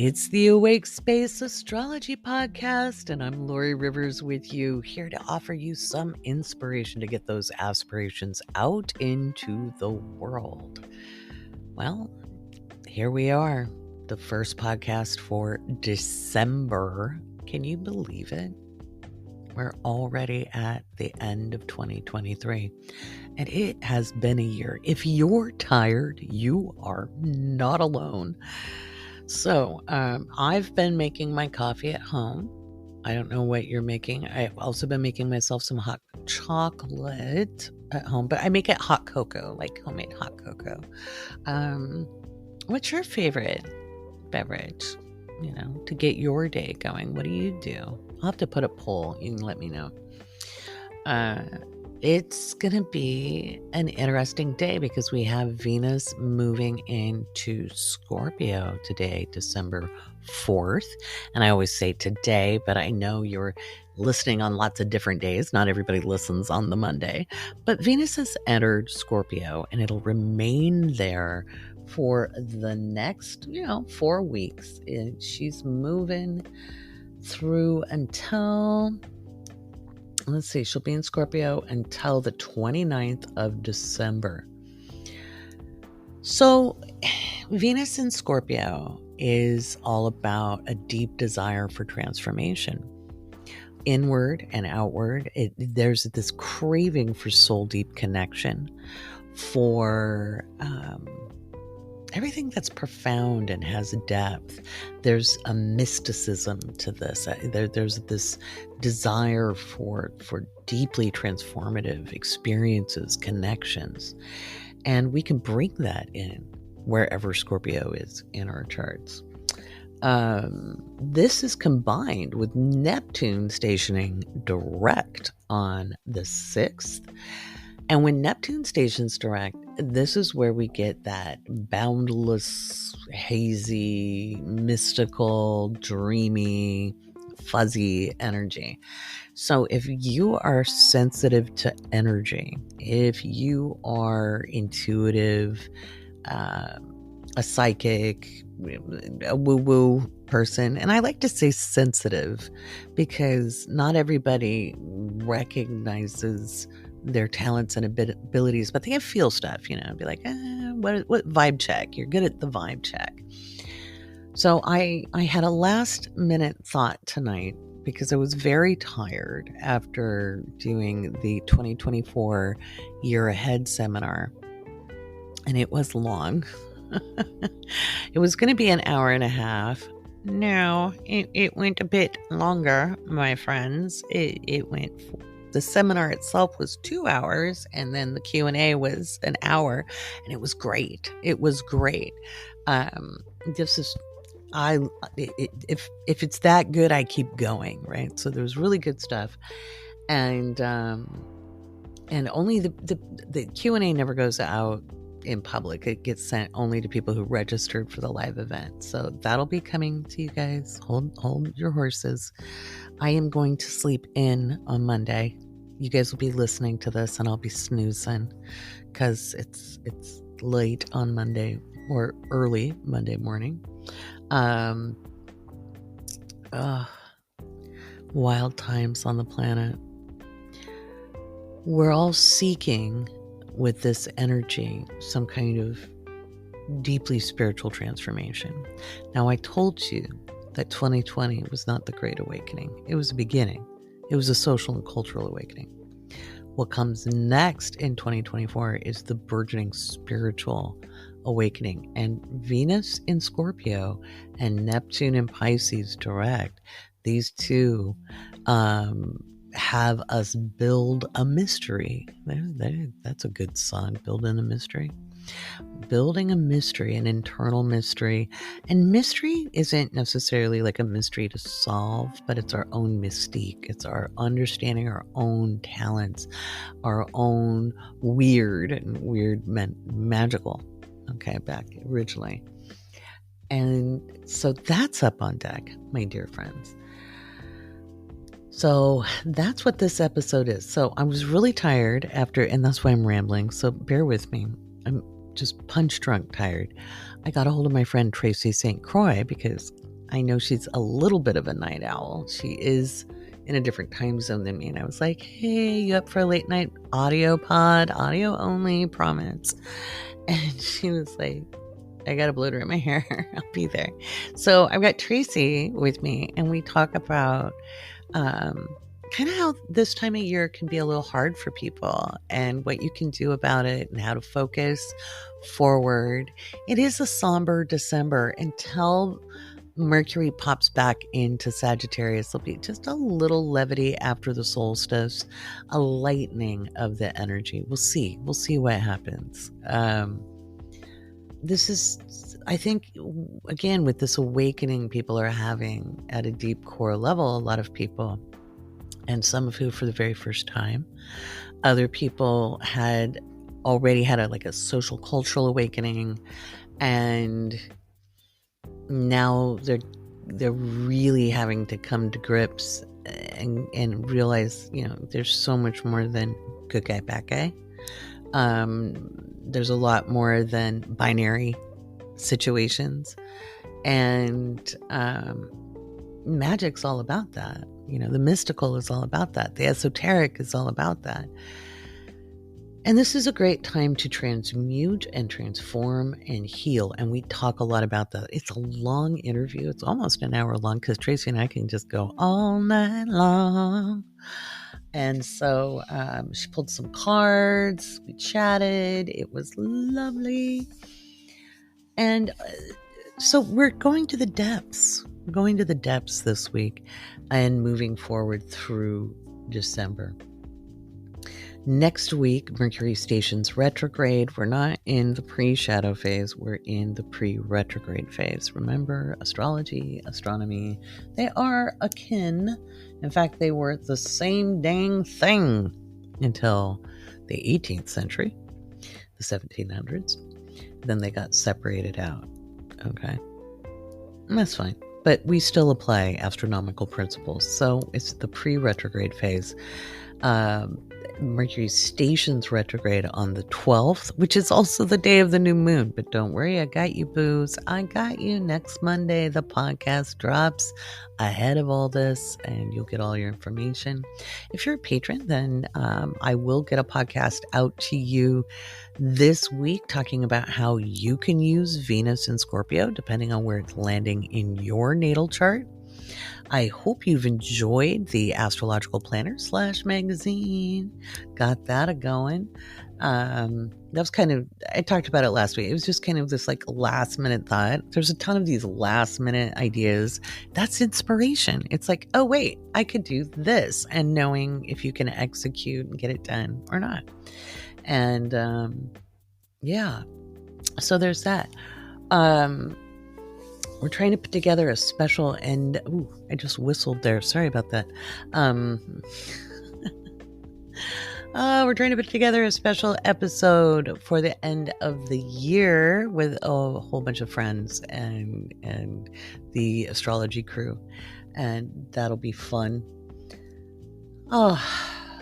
It's the Awake Space Astrology Podcast, and I'm Laurie Rivers with you, here to offer you some inspiration to get those aspirations out into the world. Well, here we are, the first podcast for December. Can you believe it? We're already at the end of 2023, and it has been a year. If you're tired, you are not alone. So, I've been making my coffee at home. I don't know what you're making. I've also been making myself some hot chocolate at home, but I make it hot cocoa, like homemade hot cocoa. What's your favorite beverage, to get your day going? What do you do? I'll have to put a poll. You can let me know. It's going to be an interesting day because we have Venus moving into Scorpio today, December 4th. And I always say today, but I know you're listening on lots of different days. Not everybody listens on the Monday. But Venus has entered Scorpio, and it'll remain there for the next, 4 weeks. She's moving through until... Let's see, she'll be in Scorpio until the 29th of December. So Venus in Scorpio is all about a deep desire for transformation. Inward and outward, there's this craving for soul deep connection, for everything that's profound and has depth. There's a mysticism to this. There's this desire for deeply transformative experiences, connections. And we can bring that in wherever Scorpio is in our charts. This is combined with Neptune stationing direct on the 6th. And when Neptune stations direct, this is where we get that boundless, hazy, mystical, dreamy, fuzzy energy. So if you are sensitive to energy, if you are intuitive, a psychic, a woo-woo person, and I like to say sensitive because not everybody recognizes their talents and abilities, but they can feel stuff, be like, what vibe check? You're good at the vibe check. So I had a last minute thought tonight because I was very tired after doing the 2024 Year Ahead seminar, and it was long. It was going to be an hour and a half. No, it went a bit longer, my friends. The seminar itself was 2 hours, and then the Q&A was an hour, and it was great. It was great. If it's that good, I keep going, right? So there was really good stuff, and only the Q&A never goes out in public. It gets sent only to people who registered for the live event. So that'll be coming to you guys. Hold your horses. I am going to sleep in on Monday. You guys will be listening to this and I'll be snoozing because it's late on Monday or early Monday morning. Wild times on the planet. We're all seeking with this energy some kind of deeply spiritual transformation. Now, I told you that 2020 was not the Great Awakening. It was a beginning. It was a social and cultural awakening. What comes next in 2024 is the burgeoning spiritual awakening. And Venus in Scorpio and Neptune in Pisces direct, these two have us build a mystery. That's a good song, building a mystery. Building a mystery, an internal mystery. And mystery isn't necessarily like a mystery to solve, but it's our own mystique. It's our understanding our own talents, our own weird meant magical, back originally. And so that's up on deck, my dear friends. So that's what this episode is. So I was really tired after, and that's why I'm rambling. So bear with me. I'm just punch drunk tired. I got a hold of my friend Tracy St. Croi because I know she's a little bit of a night owl. She is in a different time zone than me. And I was like, hey, you up for a late night audio pod? Audio only, promise. And she was like, I got to blow dry my hair. I'll be there. So I've got Tracy with me, and we talk about kind of how this time of year can be a little hard for people and what you can do about it and how to focus forward. It is a somber December until Mercury pops back into Sagittarius. There'll be just a little levity after the solstice, a lightening of the energy. We'll see. We'll see what happens. This is, I think, again, with this awakening people are having at a deep core level, a lot of people, and some of who for the very first time. Other people had already had a social cultural awakening, and now they're really having to come to grips and realize, there's so much more than good guy, bad guy. There's a lot more than binary situations, and magic's all about that. The mystical is all about that. The esoteric is all about that. And this is a great time to transmute and transform and heal. And we talk a lot about that. It's a long interview. It's almost an hour long because Tracy and I can just go all night long. And so she pulled some cards. We chatted. It was lovely. And so we're going to the depths. We're going to the depths this week and moving forward through December. Next week, Mercury stations retrograde. We're not in the pre-shadow phase. We're in the pre-retrograde phase. Remember, astrology, astronomy, they are akin. In fact, they were the same dang thing until the 18th century, the 1700s. Then they got separated out. Okay. And that's fine. But we still apply astronomical principles. So it's the pre-retrograde phase. Mercury stations retrograde on the 12th, which is also the day of the new moon. But don't worry, I got you, booze. I got you. Next Monday, the podcast drops ahead of all this, and you'll get all your information. If you're a patron, then I will get a podcast out to you this week talking about how you can use Venus in Scorpio, depending on where it's landing in your natal chart. I hope you've enjoyed the astrological planner / magazine. Got that going. That was I talked about it last week. It was just kind of this last minute thought. There's a ton of these last minute ideas. That's inspiration. It's like, oh wait, I could do this, and knowing if you can execute and get it done or not. And yeah, so there's that. We're trying to put together a special I just whistled there. Sorry about that. We're trying to put together a special episode for the end of the year with a whole bunch of friends and the astrology crew. And that'll be fun. Oh,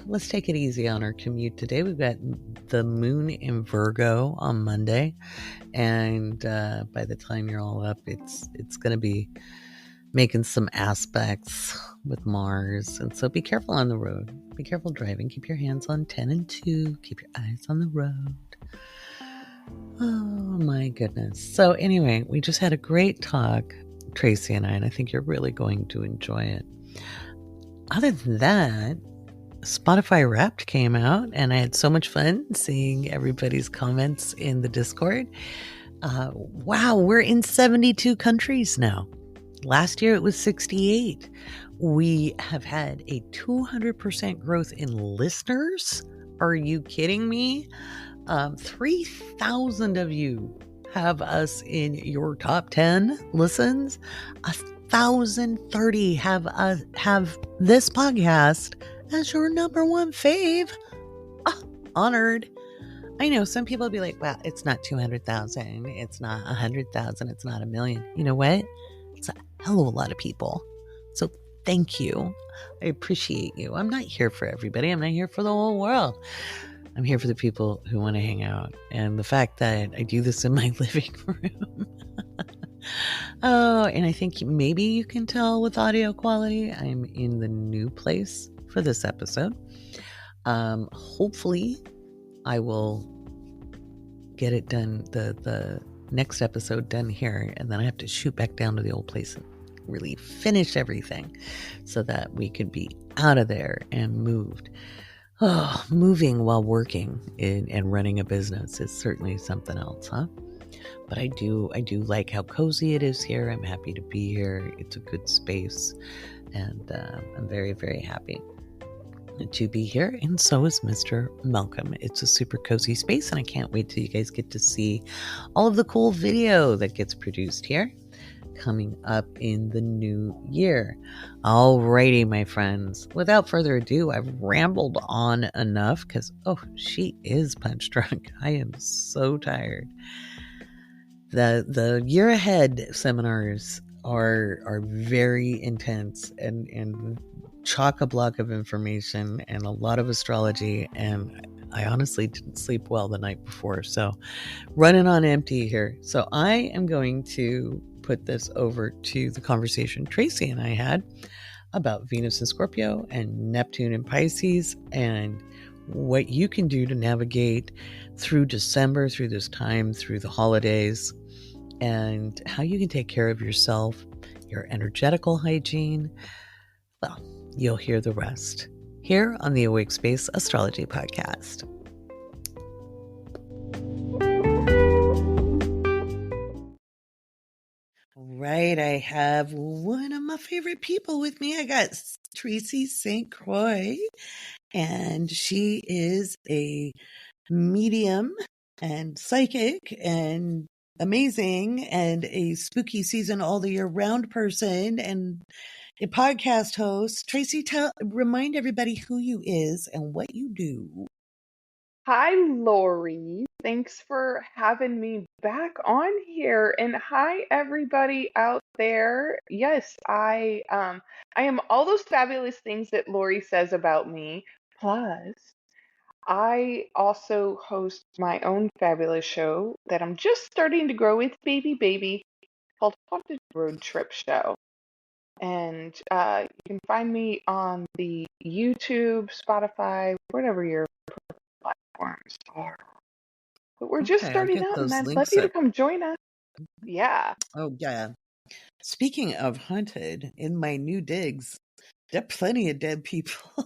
let's take it easy on our commute today. We've got the moon in Virgo on Monday. And by the time you're all up, it's going to be making some aspects with Mars. And so be careful on the road. Be careful driving. Keep your hands on 10 and 2. Keep your eyes on the road. Oh, my goodness. So anyway, we just had a great talk, Tracy and I think you're really going to enjoy it. Other than that, Spotify Wrapped came out, and I had so much fun seeing everybody's comments in the Discord. Wow, we're in 72 countries now. Last year it was 68. We have had a 200% growth in listeners. Are you kidding me? 3,000 of you have us in your top 10 listens. 1,030 have this podcast as your number one fave. Honored. I know some people will be like, well, it's not 200,000. It's not 100,000. It's not 1 million. You know what? It's a hell of a lot of people. So thank you. I appreciate you. I'm not here for everybody. I'm not here for the whole world. I'm here for the people who want to hang out. And the fact that I do this in my living room. Oh, and I think maybe you can tell with audio quality, I'm in the new place for this episode. Hopefully I will get it done, the next episode done here, and then I have to shoot back down to the old place and really finish everything so that we could be out of there and moved. Oh, moving while working and running a business is certainly something else, huh? But I do like how cozy it is here. I'm happy to be here. It's a good space, and I'm very, very happy to be here. And so is Mr. Malcolm. It's a super cozy space, and I can't wait till you guys get to see all of the cool video that gets produced here coming up in the new year. Alrighty, my friends. Without further ado, I've rambled on enough because, she is punch drunk. I am so tired. The year ahead seminars are very intense and chock-a-block of information and a lot of astrology, and I honestly didn't sleep well the night before, so running on empty here. So I am going to put this over to the conversation Tracy and I had about Venus in Scorpio and Neptune in Pisces, and what you can do to navigate through December, through this time, through the holidays, and how you can take care of yourself, your energetical hygiene. Well, you'll hear the rest here on the Awake Space Astrology Podcast. Right, I have one of my favorite people with me. I got Tracy St. Croi, and she is a medium and psychic and amazing and a spooky season all the year round person and a podcast host. Tracy, remind everybody who you is and what you do. Hi, Laurie. Thanks for having me back on here. And hi, everybody out there. Yes, I am all those fabulous things that Laurie says about me. Plus, I also host my own fabulous show that I'm just starting to grow with baby called Haunted Road Trip Show. And you can find me on the YouTube, Spotify, whatever your platforms are. But we're just Okay, I'll starting get out, and those I'd love links you to up. come join us. Yeah. Oh, yeah. Speaking of haunted, in my new digs, there are plenty of dead people.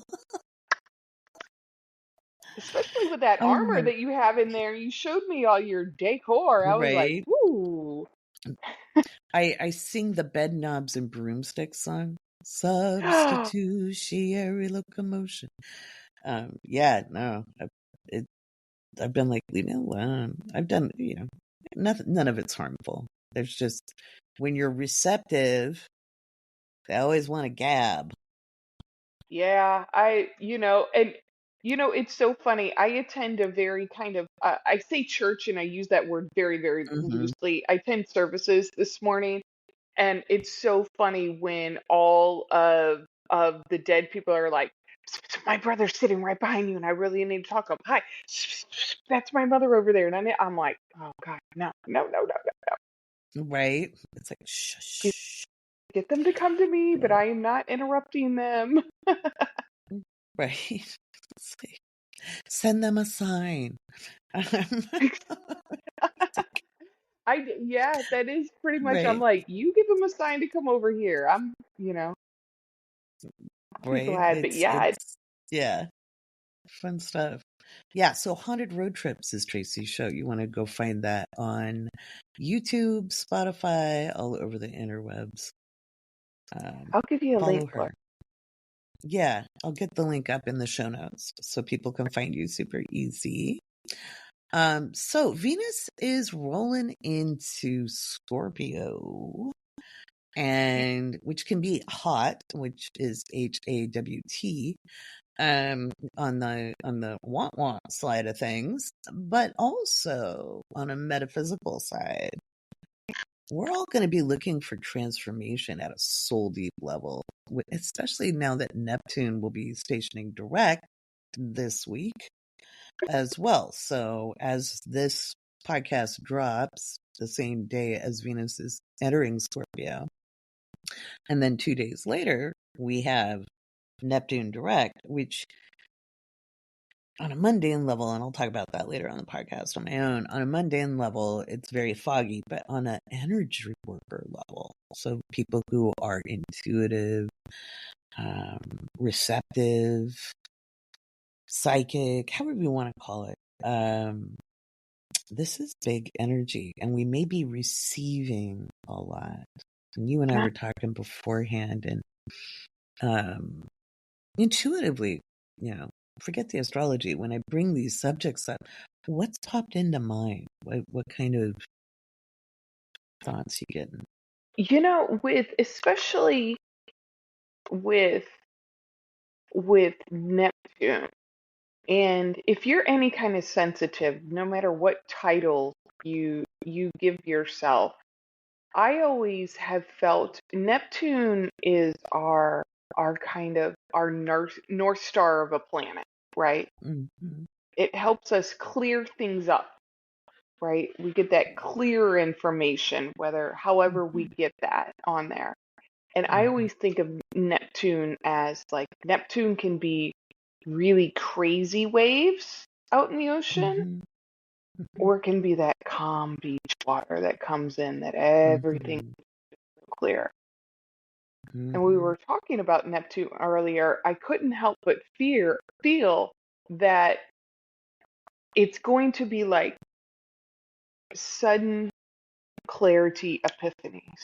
Especially with that Oh armor my, that you have in there. You showed me all your decor. I was like, right? ooh. I sing the bed knobs and broomsticks song. Substitutionary locomotion. Yeah, no, I've been like, leave me alone. I've done, nothing, none of it's harmful. There's just, when you're receptive, they always want to gab. Yeah, it's so funny. I attend a very kind of, I say church and I use that word very, very Mm-hmm. loosely. I attend services this morning. And it's so funny when all of the dead people are like, my brother's sitting right behind you, and I really need to talk to him. Hi, that's my mother over there, and I'm like, oh God, no, no, no, no, no. Right? It's like, Get, shush. get them to come to me, but Yeah. I am not interrupting them. Right. It's like, send them a sign. Yeah, that is pretty much. I'm Right. like, you give them a sign to come over here. I'll be Right. glad. But yeah, It's, yeah, fun stuff. Yeah. So Haunted Road Trips is Tracy's show. You want to go find that on YouTube, Spotify, all over the interwebs. I'll give you a link, Follow Laura. her. Yeah, I'll get the link up in the show notes so people can find you super easy. So Venus is rolling into Scorpio, and which can be hot, which is HAWT, on the want side of things, but also on a metaphysical side. We're all going to be looking for transformation at a soul deep level, especially now that Neptune will be stationing direct this week as well. So as this podcast drops, the same day as Venus is entering Scorpio. And then 2 days later, we have Neptune direct, which on a mundane level, and I'll talk about that later on the podcast on my own, on a mundane level, it's very foggy, but on an energy worker level, so people who are intuitive, receptive, psychic, however you want to call it, this is big energy, and we may be receiving a lot. And you and I were talking beforehand, and intuitively, forget the astrology. When I bring these subjects up, what's popped into mind? What kind of thoughts you getting? Especially with Neptune, and if you're any kind of sensitive, no matter what title you give yourself, I always have felt Neptune is our kind of our north star of a planet, right? Mm-hmm. It helps us clear things up, right? We get that clear information, however we get that on there. And I Mm-hmm. always think of Neptune as like Neptune can be really crazy waves out in the ocean, Mm-hmm. or it can be that calm beach water that comes in that everything's Mm-hmm. clear. And we Mm-hmm. were talking about Neptune earlier. I couldn't help but feel that it's going to be like sudden clarity epiphanies.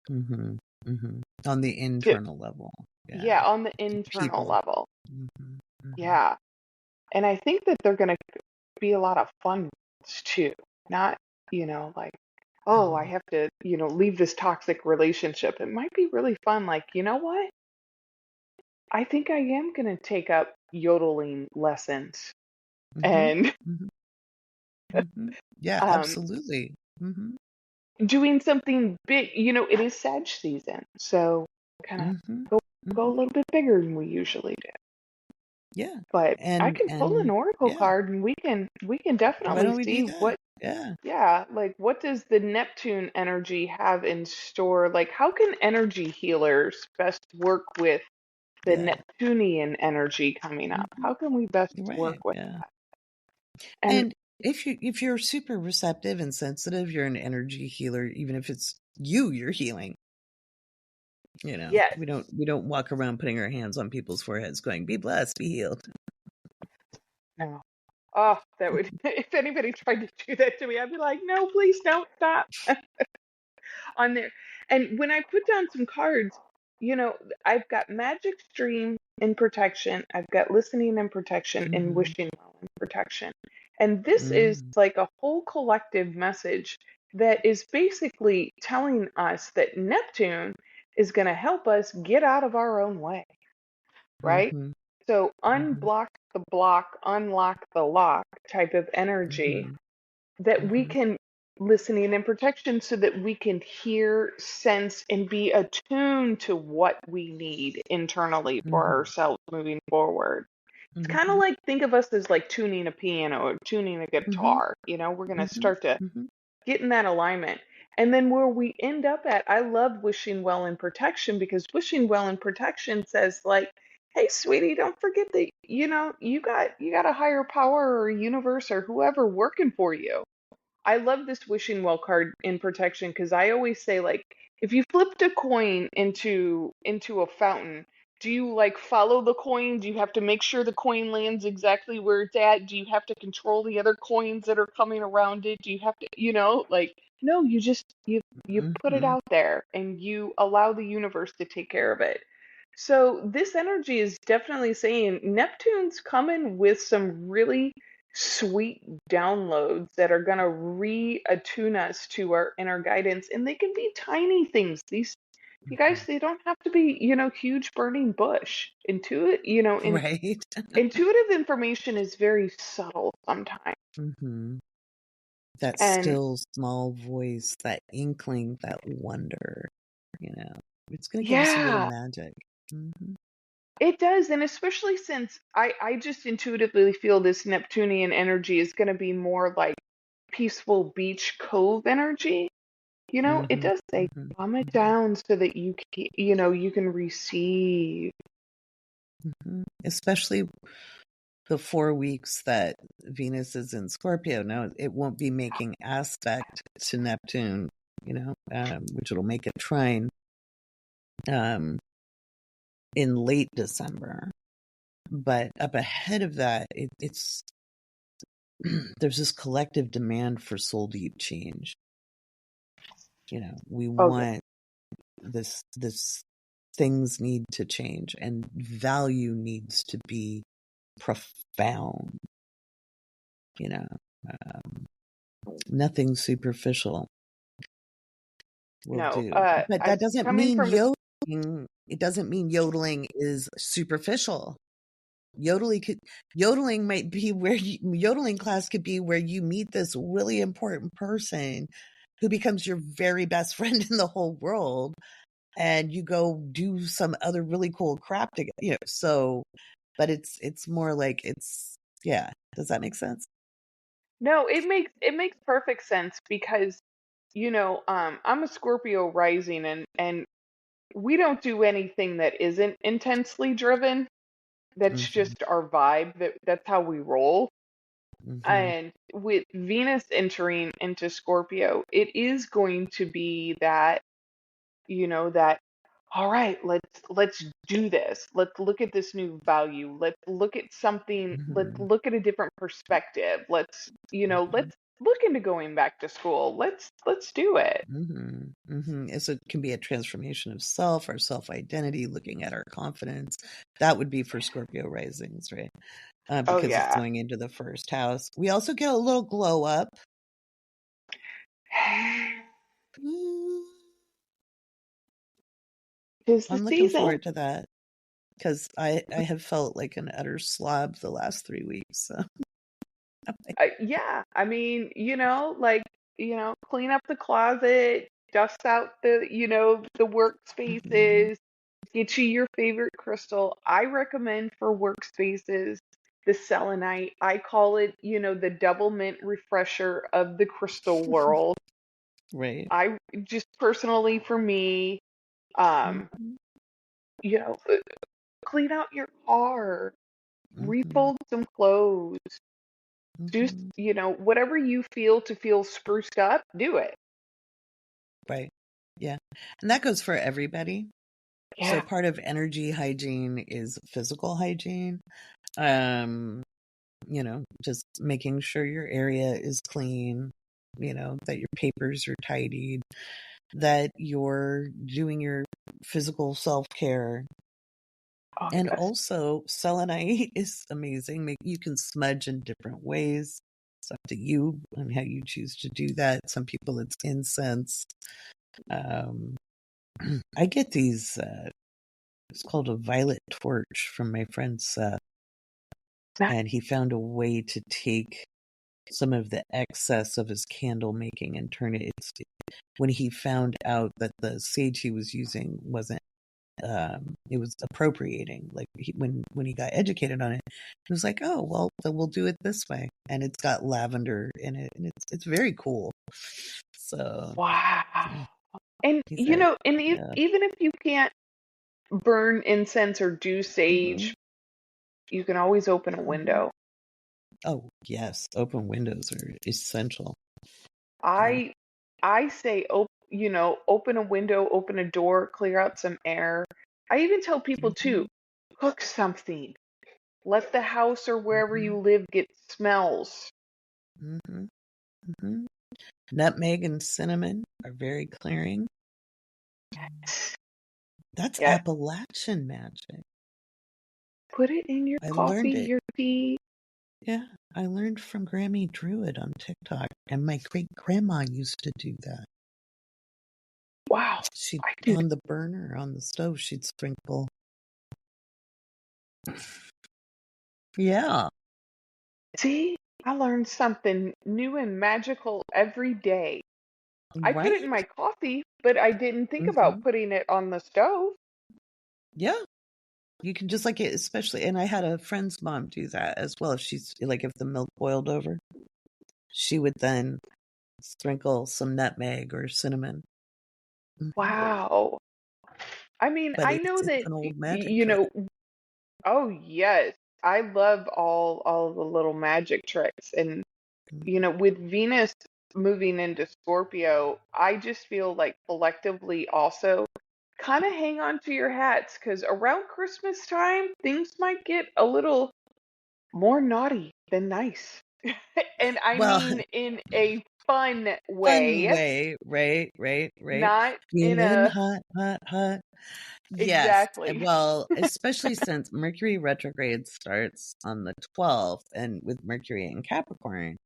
Mm-hmm. Mm-hmm. On the To, internal level, yeah, yeah, on the to internal people. level. Mm-hmm. Mm-hmm. Yeah. And I think that they're going to be a lot of fun ones too. Not, like, oh, I Mm-hmm. have to, leave this toxic relationship. It might be really fun. Like, you know what? I think I am going to take up yodeling lessons Mm-hmm. and Mm-hmm. Mm-hmm. Yeah, um, absolutely. Mm-hmm. doing something big. It is Sag season, so kind of Mm-hmm. go a Mm-hmm. little bit bigger than we usually do. Yeah, But I and can pull an and oracle yeah, card, and we can why definitely don't we do see that? what. Yeah. Yeah, like what does the Neptune energy have in store? Like, how can energy healers best work with the Yeah. Neptunian energy coming up? Mm-hmm. How can we best work Right. with Yeah. that? And And if you're super receptive and sensitive, you're an energy healer, even if it's you're healing. yes, We don't walk around putting our hands on people's foreheads going, be blessed, be healed. no. Oh, that would, if anybody tried to do that to me, I'd be like, no, please don't stop on there. And when I put down some cards, you know, I've got magic stream in protection, I've got listening in protection, and Mm-hmm. wishing well in protection. And this is Mm-hmm. like a whole collective message that is basically telling us that Neptune is going to help us get out of our own way, right? Mm-hmm. So Mm-hmm. unblock the block, unlock the lock type of energy Mm-hmm. that we Mm-hmm. can listening and protection so that we can hear, sense, and be attuned to what we need internally for Mm-hmm. ourselves moving forward. It's kind of Mm-hmm. like think of us as like tuning a piano or tuning a Mm-hmm. guitar. We're going to Mm-hmm. start to Mm-hmm. get in that alignment. And then where we end up at, I love wishing well in protection because wishing well in protection says like, hey sweetie, don't forget that you got a higher power or a universe or whoever working for you. I love this wishing well card in protection because I always say like if you flipped a coin into a fountain, do you like follow the coin? Do you have to make sure the coin lands exactly where it's at? Do you have to control the other coins that are coming around it? Do you have to, like no, you just you put it Mm-hmm. out there and you allow the universe to take care of it. So this energy is definitely saying Neptune's coming with some really sweet downloads that are going to reattune us to our inner guidance. And they can be tiny things. You guys, they don't have to be, huge burning bush. Right. Intuitive information is very subtle sometimes. Mm-hmm. That And still small voice, that inkling, that wonder, you know, it's going to give us a little yeah, magic. Mm-hmm. it does. And especially since I just intuitively feel this Neptunian energy is going to be more like peaceful beach cove energy. It Mm-hmm. does say Mm-hmm. calm it down so that you can receive. Mm-hmm. Especially the 4 weeks that Venus is in Scorpio. Now, it won't be making aspect to Neptune, which it'll make a trine um, in late December. But up ahead of that, it's there's this collective demand for soul deep change. We Oh yeah. want this things need to change, and value needs to be profound. Um, Nothing superficial will No, do. But that as doesn't coming mean from a yodeling. It doesn't mean yodeling is superficial. Yodeling might be yodeling class could be where you meet this really important person who becomes your very best friend in the whole world, and you go do some other really cool crap together. So, but it's more like yeah. Does that make sense? No, it makes perfect sense because I'm a Scorpio rising, and we don't do anything that isn't intensely driven. That's Mm-hmm. just our vibe. That's how we roll. Mm-hmm. And with Venus entering into Scorpio, it is going to be that all right, let's do this. Let's look at this new value. Let's Mm-hmm. look at a different perspective. Let's look into going back to school. Let's do it. Mm-hmm. Mm-hmm. So it can be a transformation of self, our self identity, looking at our confidence. That would be for Scorpio risings, right? Oh Because it's yeah. going into the first house. We also get a little glow up. Mm, 'Tis the I'm looking season. forward to that because I have felt like an utter slob the last 3 weeks. So. Yeah, I mean, clean up the closet, dust out the Mhm. workspaces, get you your favorite crystal. I recommend for workspaces the selenite. I call it, the double mint refresher of the crystal world. Right. I just personally for me, um, Mhm. you know, uh, clean out your car, Mhm. refold some clothes, do, Mhm. whatever you feel to feel spruced up, do it. Right. Yeah. And that goes for everybody. So Yeah. part of energy hygiene is physical hygiene. Um, just making sure your area is clean, that your papers are tidied, that you're doing your physical self-care. Oh, And yes. also, selenite is amazing. You can smudge in different ways. It's up to you and how you choose to do that. Some people, it's incense. Um, I get these, it's called a violet torch from my friend Seth, Not, and he found a way to take some of the excess of his candle making and turn it. When he found out that the sage he was using wasn't it was appropriating. Like when he got educated on it, he was like, "Oh, well, then we'll do it this way." And it's got lavender in it, and it's very cool. So wow. yeah, And he said, "Yeah, even if you can't burn incense or do hmm sage, you can always open a hmm window. oh yes, open windows are essential." Yeah. I I say open a window, open a door, clear out some air. I even tell people hmm too, cook something. Let the house or wherever hmm you live get smells. hmm hmm Nutmeg and cinnamon are very clearing. That's Yes. Appalachian magic. Put it in your I coffee, learned it. your tea. Yeah, I learned from Grammy Druid on TikTok, and my great grandma used to do that. Wow. She'd I do. on the burner on the stove, she'd sprinkle. Yeah, See, I learned something new and magical every day. I put it in right? my coffee, but I didn't think hmm about putting it on the stove. Yeah, you can just like it, especially. And I had a friend's mom do that as well. If she's like, if the milk boiled over, she would then sprinkle some nutmeg or cinnamon. Mhm. Wow. I mean, But I it's know it's that an old magic you trick. know, oh yes, I love all the little magic tricks. And Mhm. with Venus moving into Scorpio, I just feel like collectively also kind of hang on to your hats, because around Christmas time, things might get a little more naughty than nice. And I Well, mean in a fun fun way, way, right, right, right. not in Feeling a hot, hot, hot. Yes. exactly. Well, especially since Mercury retrograde starts on the 12th and with Mercury in Capricorn.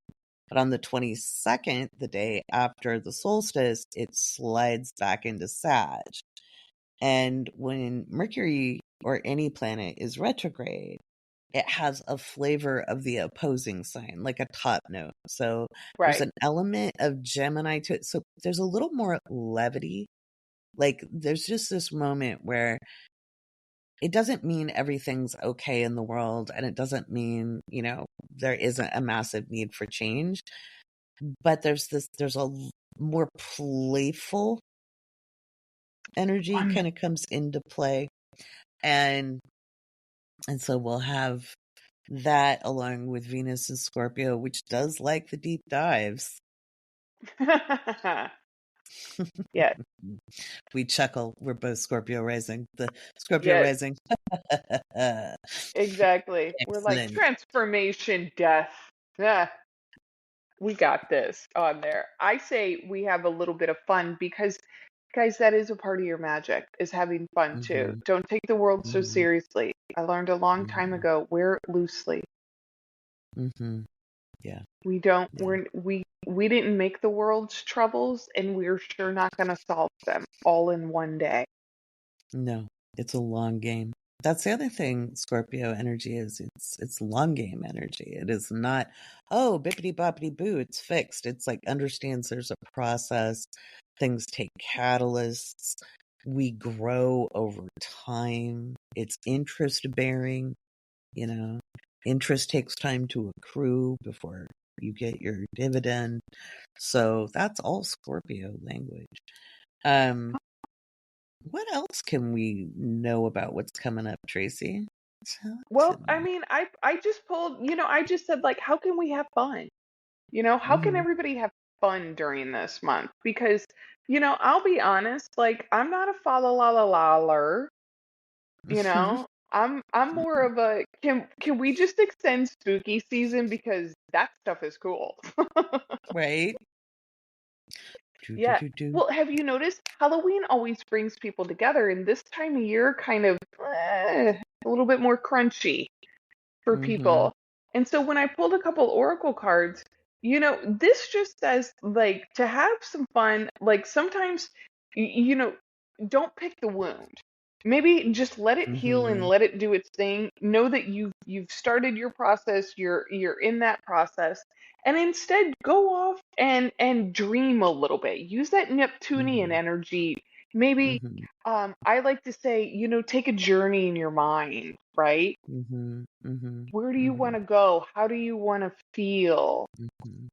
But on the 22nd, the day after the solstice, it slides back into Sag. And when Mercury or any planet is retrograde, it has a flavor of the opposing sign, like a top note. So there's Right. an element of Gemini to it. So there's a little more levity. Like there's just this moment where it doesn't mean everything's okay in the world, and it doesn't mean, there isn't a massive need for change. But there's a more playful energy One. kind of comes into play. And so we'll have that along with Venus and Scorpio, which does like the deep dives. Yes, We chuckle. We're both Scorpio rising. The Scorpio yes, rising. exactly. We're like Excellent. transformation, death. Yeah, we got this on there. I say we have a little bit of fun because, guys, that is a part of your magic, is having fun too. Hmm. Don't take the world so Hmm. seriously. I learned a long time Hmm. ago, wear it loosely. Hmm. Yeah. We don't, Yeah. we didn't make the world's troubles, and we're sure not going to solve them all in one day. No, it's a long game. That's the other thing Scorpio energy is. It's long game energy. It is not, oh, bippity boppity boo, it's fixed. It's like understands there's a process. Things take catalysts. We grow over time. It's interest bearing, you know. Interest takes time to accrue before you get your dividend. So that's all Scorpio language. Um, what else can we know about what's coming up, Tracy? Talk to Well, I me. mean, I just pulled, I just said, like, how can we have fun? How can Mhm. everybody have fun during this month? Because, I'll be honest, like, I'm not a fa la la la la, you know. I'm more of a, can we just extend spooky season, because that stuff is cool. Right? Do, do, Yeah. do, do. Well, have you noticed Halloween always brings people together, and this time of year kind of a little bit more crunchy for Mhm. people. And so when I pulled a couple oracle cards, this just says, like, to have some fun, like sometimes don't pick the wound. Maybe just let it heal and Mhm. let it do its thing. Know that you've started your process, you're in that process. And instead go off and dream a little bit. Use that Neptunian Mhm. energy. Maybe Mhm. I like to say, take a journey in your mind, right? Mhm. Mhm. Where do you want Mhm. to go? How do you want to feel? Mhm.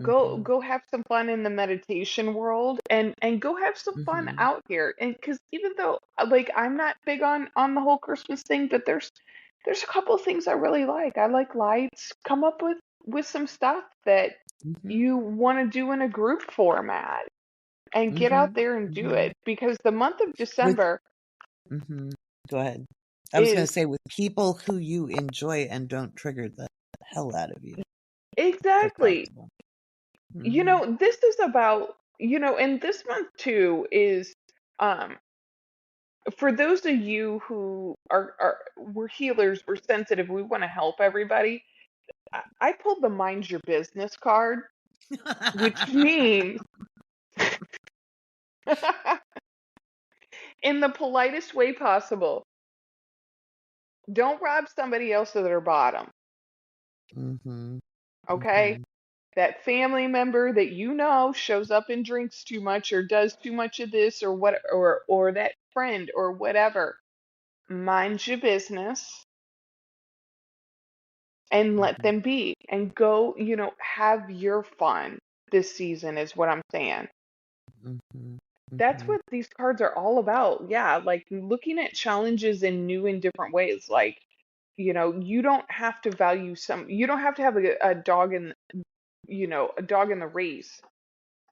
Go Mhm. go have some fun in the meditation world, and go have some fun Mhm. out here. And because even though, like, I'm not big on the whole Christmas thing, but there's a couple of things I really like. I like lights. Come up with some stuff that Mhm. you want to do in a group format, and get out Mhm. there and do Mhm. it, because the month of With December mhm. Go ahead. I was going is to say with people who you enjoy and don't trigger the hell out of you, if exactly. possible. Mhm. This is about, and this month too is, um, for those of you who we're healers, we're sensitive, we want to help everybody. I pulled the Mind Your Business card, which means, in the politest way possible, don't rob somebody else of their bottom, Mhm. okay? Mhm. That family member that shows up and drinks too much, or does too much of this, or what, or that friend or whatever. Mind your business. and let Mhm. them be and go, have your fun this season is what I'm saying. Mhm. That's Mhm. what these cards are all about. Yeah, like looking at challenges in new and different ways. Like, you don't have to you don't have to have a dog a dog in the race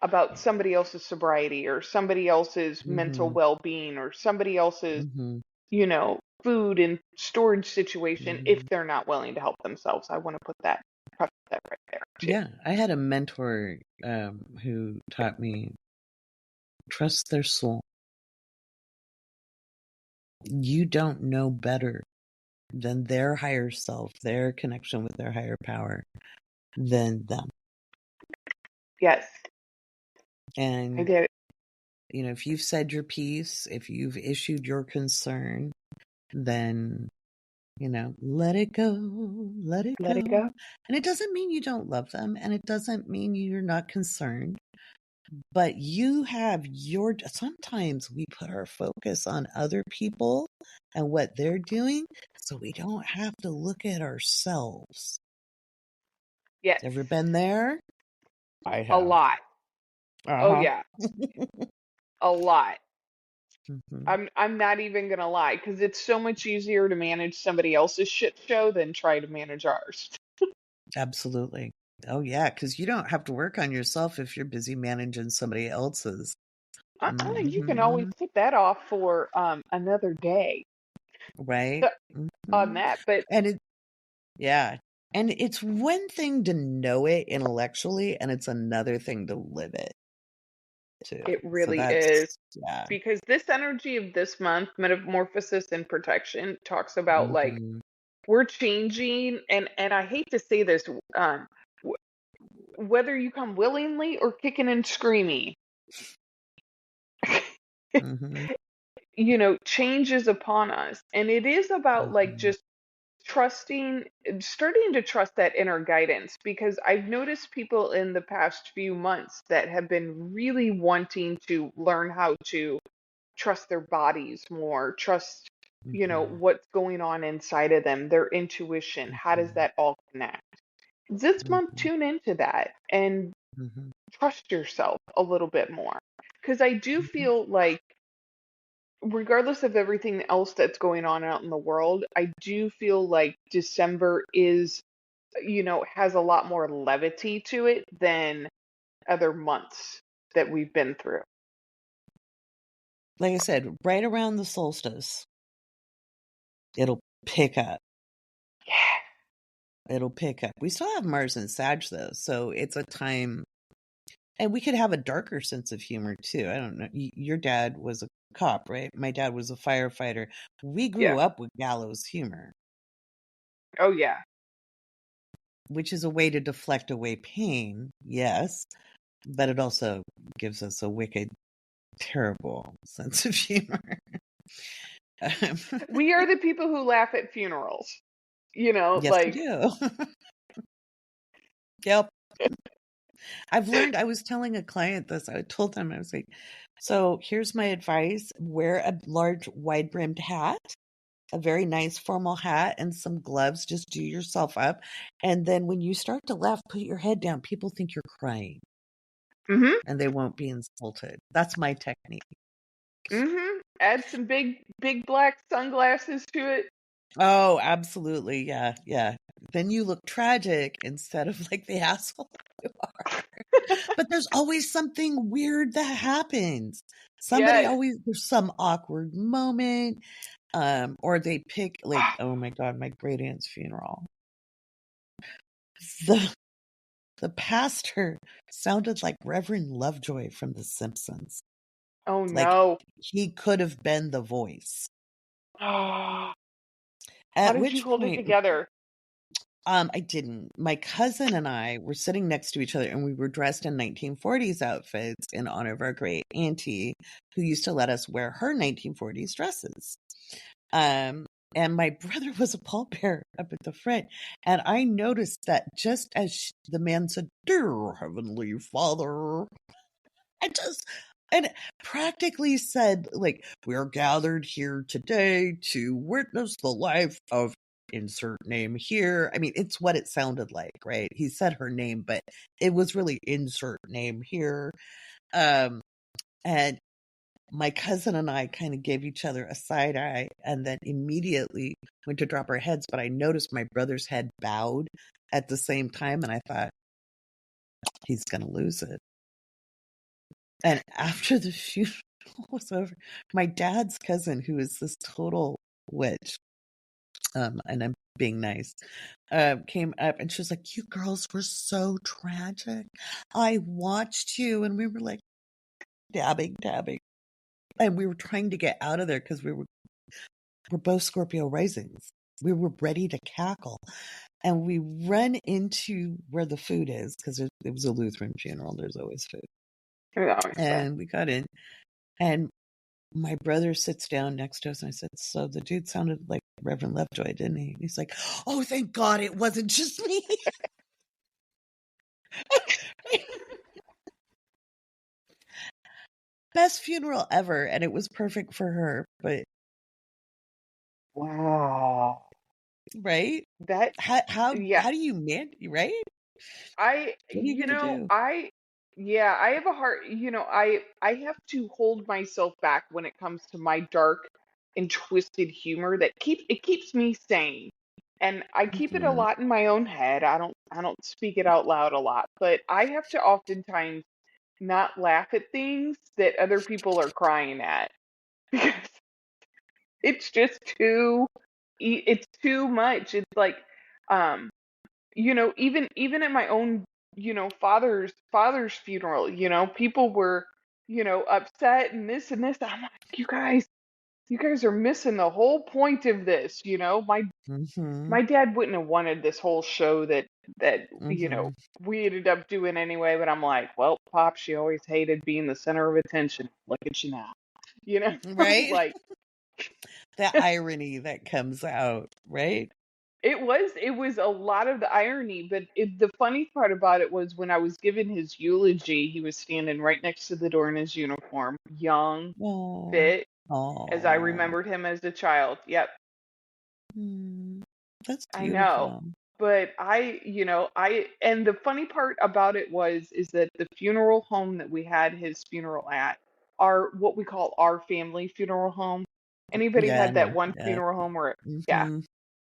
about somebody else's sobriety or somebody else's mental Mhm. well-being or somebody else's, Mhm. food and storage situation if Mhm. they're not willing to help themselves. I want to preface that right there too. Yeah, I had a mentor who taught me trust their soul. You don't know better than their higher self, their connection with their higher power than them. Yes, I And, did. if you've said your piece, if you've issued your concern, then, let it go, let it Let it go. go. And it doesn't mean you don't love them, and it doesn't mean you're not concerned. But you have sometimes we put our focus on other people and what they're doing, so we don't have to look at ourselves. Yes, Ever been there? I a have. lot. Oh Uh-huh. yeah, a lot. Mhm. I'm not even gonna lie, because it's so much easier to manage somebody else's shit show than try to manage ours. Absolutely. Oh, yeah, because you don't have to work on yourself if you're busy managing somebody else's. You can always Mhm. put that off for another day. Right? So, on Mhm. that, but And yeah. And it's one thing to know it intellectually, and it's another thing to live it too. it So really is, that's, yeah. because this energy of this month, Metamorphosis and Protection, talks about like Mhm. we're changing, and I hate to say this, um, w- whether you come willingly or kicking and screaming, Mhm. change is upon us, and it is about like Mhm. just starting to trust that inner guidance, because I've noticed people in the past few months that have been really wanting to learn how to trust their bodies more, trust, Mhm. what's going on inside of them, their intuition. How does Mhm. that all connect? This month, Mhm. tune into that and Mhm. trust yourself a little bit more. Because I do Mhm. feel like, regardless of everything else that's going on out in the world, I do feel like December has a lot more levity to it than other months that we've been through. Like I said, right around the solstice, it'll pick up. Yeah. It'll pick up. We still have Mars and Sag though, so it's a time, and we could have a darker sense of humor too. I don't know. Your dad was a cop, right? My dad was a firefighter. We Yeah. grew up with gallows humor, Oh, yeah. which is a way to deflect away pain, yes, but it also gives us a wicked, terrible sense of humor. Um, We are the people who laugh at funerals. yes, we Like, do. Yep. I've learned, I was telling a client this, I told them, I was like, so here's my advice: wear a large, wide brimmed hat, a very nice formal hat, and some gloves. Just do yourself up. And then when you start to laugh, put your head down. People think you're crying mm-hmm, and they won't be insulted. That's my technique. mm-hmm. Add some big, big black sunglasses to it. Oh, absolutely. Yeah. Yeah. Then you look tragic instead of like the asshole you are. But there's always something weird that happens. Yes. There's some awkward moment. Or they pick, like, oh my God, my great aunt's funeral. The the pastor sounded like Reverend Lovejoy from The Simpsons. Oh, Like no. he could have been the voice. How At did you which hold it point, together? I didn't. My cousin and I were sitting next to each other, and we were dressed in 1940s outfits in honor of our great auntie, who used to let us wear her 1940s dresses. And my brother was a pallbearer up at the front, and I noticed that just as the man said, "Dear Heavenly Father," I just and practically said, like, "We're gathered here today to witness the life of insert name here. I mean, it's what it sounded like, right? He said her name, but it was really insert name here. And my cousin and I kind of gave each other a side eye and then immediately went to drop our heads. But I noticed my brother's head bowed at the same time. And I thought, he's going to lose it. And after the funeral was over, my dad's cousin, who is this total witch, and I'm being nice, came up and she was like, "You girls were so tragic. I watched you." And we were like dabbing. And we were trying to get out of there because we're both Scorpio risings. We were ready to cackle. And we run into where the food is because it was a Lutheran funeral. There's always food. And we got in. And my brother sits down next to us and I said, "So the dude sounded like Reverend Lovejoy, didn't he?" And he's like, "Oh, thank God it wasn't just me." Best funeral ever, and it was perfect for her. But Wow. right? That, How yeah. do you right? I, What are you gonna do? yeah, I have a heart, I have to hold myself back when it comes to my dark and twisted humor that keeps me sane. And I keep it a Mhm. lot in my own head. I don't speak it out loud a lot, but I have to oftentimes not laugh at things that other people are crying at because it's just it's too much. It's like, um even at my own, father's funeral, people were, upset and this and this. I'm like, you guys are missing the whole point of this. Mhm. My dad wouldn't have wanted this whole show that Mhm. we ended up doing anyway. But I'm like, well, Pop, she always hated being the center of attention. Look at you now, you know, Right? like. That irony that comes out, right? It was a lot of the irony, but the funny part about it was when I was giving his eulogy, he was standing right next to the door in his uniform, young, Oh. fit, as I Oh. remembered him as a child. Yep, That's I know. beautiful. But and the funny part about it is that the funeral home that we had his funeral at, our what we call our family funeral home. Anybody Yeah, I had that know. one Yeah. funeral home where, yeah, Mhm.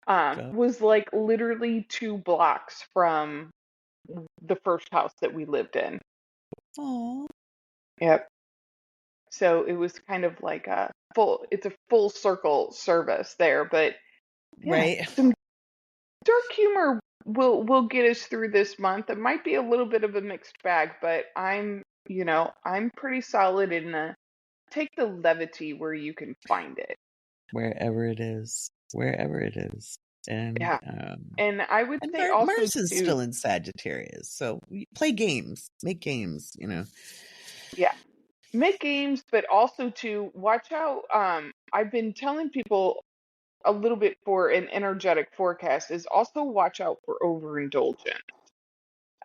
Go. was like literally 2 blocks from the first house that we lived in. Oh. Yep. So it was kind of like it's a full circle service there, but yeah, Right. some dark humor will get us through this month. It might be a little bit of a mixed bag, but I'm pretty solid in take the levity where you can find it. Wherever it is. Wherever it is. And Yeah. And I would say also Mars is too, still in Sagittarius. So we play games. Make games. yeah, make games, but also to watch out. I've been telling people a little bit for an energetic forecast is also watch out for overindulgence.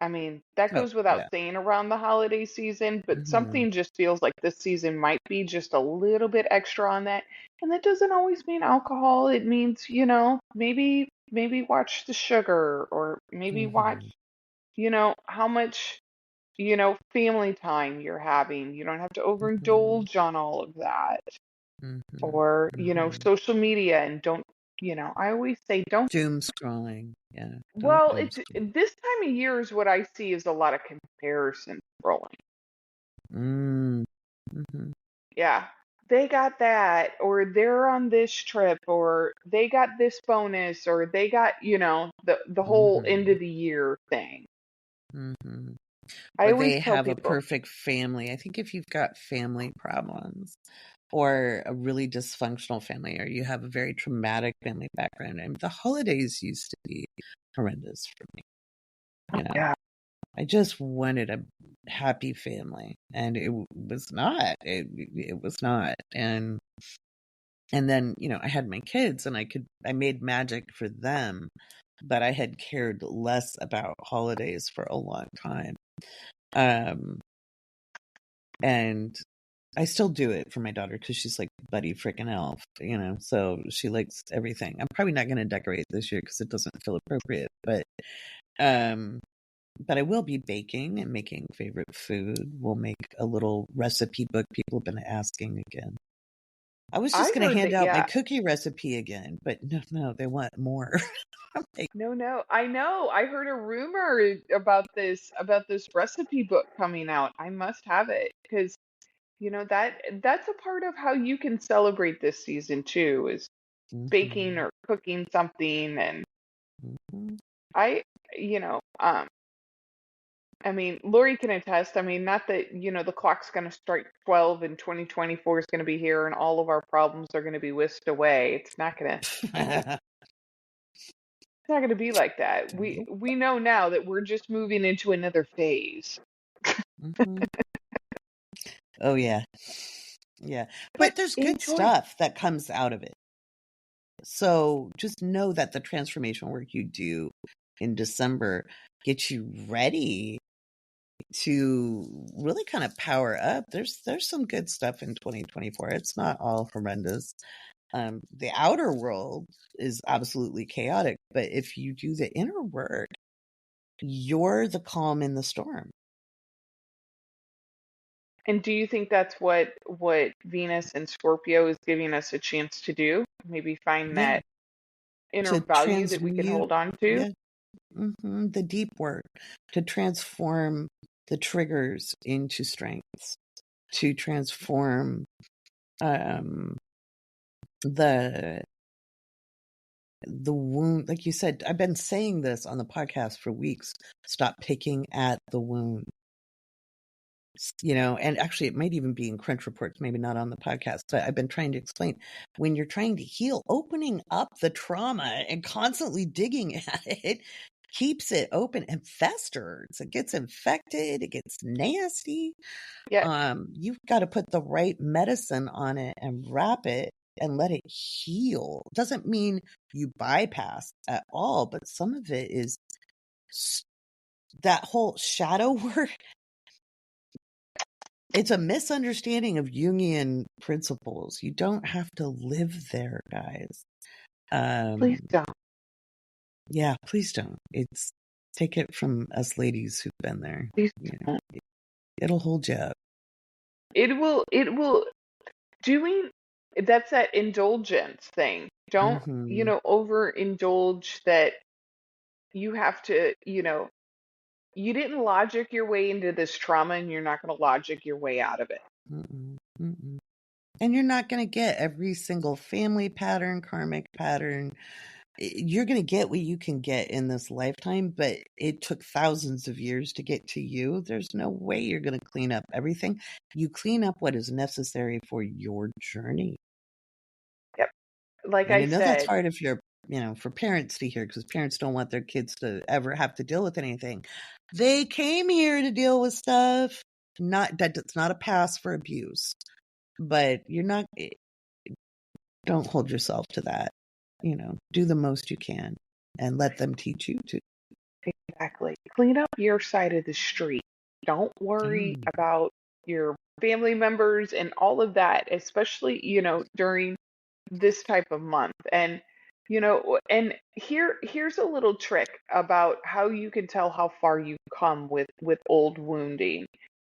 I mean, that Oh, goes without yeah. saying around the holiday season, but Mhm. something just feels like this season might be just a little bit extra on that. And that doesn't always mean alcohol. It means, maybe watch the sugar or maybe watch, Mhm. how much, family time you're having. You don't have to Mhm. overindulge on all of that. Mhm. Or Mhm. social media, and don't, I always say don't. Doom scrolling. Yeah. Don't Well, doom it's scroll. this time of year is what I see is a lot of comparison scrolling. Mm. Mhm. Yeah, they got that, or they're on this trip, or they got this bonus, or they got, the whole end Mhm. of the year thing. Mhm. I Or always they tell have a people, perfect family. I think if you've got family problems or a really dysfunctional family or you have a very traumatic family background, and the holidays used to be horrendous for me. You know, yeah, I just wanted a happy family, and it was not. It was not. And then, I had my kids and I made magic for them, but I had cared less about holidays for a long time. Um and I still do it for my daughter because she's like Buddy freaking elf, so she likes everything. I'm probably not going to decorate this year because it doesn't feel appropriate, um, but I will be baking and making favorite food. We'll make a little recipe book. People have been asking again. I was just I going to heard hand that, out my yeah. cookie recipe again, but no, they want more. I'm like, No, I know. I heard a rumor about this recipe book coming out. I must have it because that's a part of how you can celebrate this season too, is baking mhm, or cooking something. And mhm. I, you know, I mean, Lori can attest. I mean, not that, the clock's going to strike 12 and 2024 is going to be here and all of our problems are going to be whisked away. It's not going to be like that. We Nope. we know now that we're just moving into another phase. Mhm. Oh yeah, yeah. But But there's good enjoy. stuff that comes out of it. So just know that the transformation work you do in December gets you ready to really kind of power up. There's some good stuff in 2024. It's not all horrendous. The outer world is absolutely chaotic, but if you do the inner work, you're the calm in the storm. And do you think that's what Venus and Scorpio is giving us a chance to do? Maybe find Yeah, that inner to value that we can transmute. hold on to? Yeah, the deep work to transform the triggers into strengths, to transform um, the wound. Like you said, I've been saying this on the podcast for weeks. Stop picking at the wound. And actually it might even be in crunch reports, maybe not on the podcast, but I've been trying to explain, when you're trying to heal, opening up the trauma and constantly digging at it keeps it open and festers. It gets infected, it gets nasty. Yeah. You've got to put the right medicine on it and wrap it and let it heal. Doesn't mean you bypass at all, but some of it is that whole shadow work. It's a misunderstanding of Jungian principles. You don't have to live there, guys. Please Um, don't. yeah, please don't. Take it from us ladies who've been there. Please You know, don't. it'll hold you up. It will doing that's that indulgence thing. Don't, Mm-hmm. overindulge that you have to, you didn't logic your way into this trauma and you're not going to logic your way out of it. Mm-mm. Mm-mm. And you're not going to get every single family pattern, karmic pattern. You're going to get what you can get in this lifetime, but it took thousands of years to get to you. There's no way you're going to clean up everything. You clean up what is necessary for your journey. Yep. Like And I I know that's said, hard if you're, for parents to hear, because parents don't want their kids to ever have to deal with anything. They came here to deal with stuff. Not that it's not a pass for abuse, but don't hold yourself to that. Do the most you can and let them teach you to. exactly. Clean up your side of the street. Don't worry Mm. about your family members and all of that, especially, during this type of month. And here's a little trick about how you can tell how far you've come with old wounding.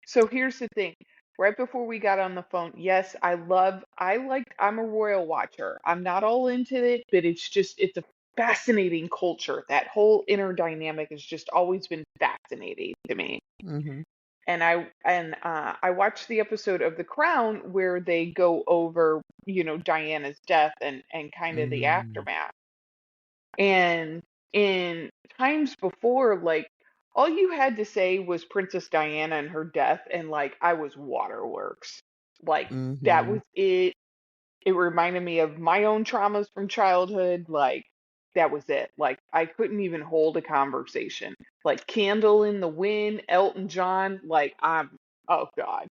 So here's the thing. Right before we got on the phone, yes, I'm a royal watcher. I'm not all into it, but it's a fascinating culture. That whole inner dynamic has just always been fascinating to me. Mm-hmm. I watched the episode of The Crown where they go over, Diana's death and kind of the Mm. aftermath. And in times before, like, all you had to say was Princess Diana and her death, and like I was waterworks. Like that Mm-hmm. was it. It reminded me of my own traumas from childhood. Like that was it. Like I couldn't even hold a conversation. Like Candle in the Wind, Elton John, like oh God.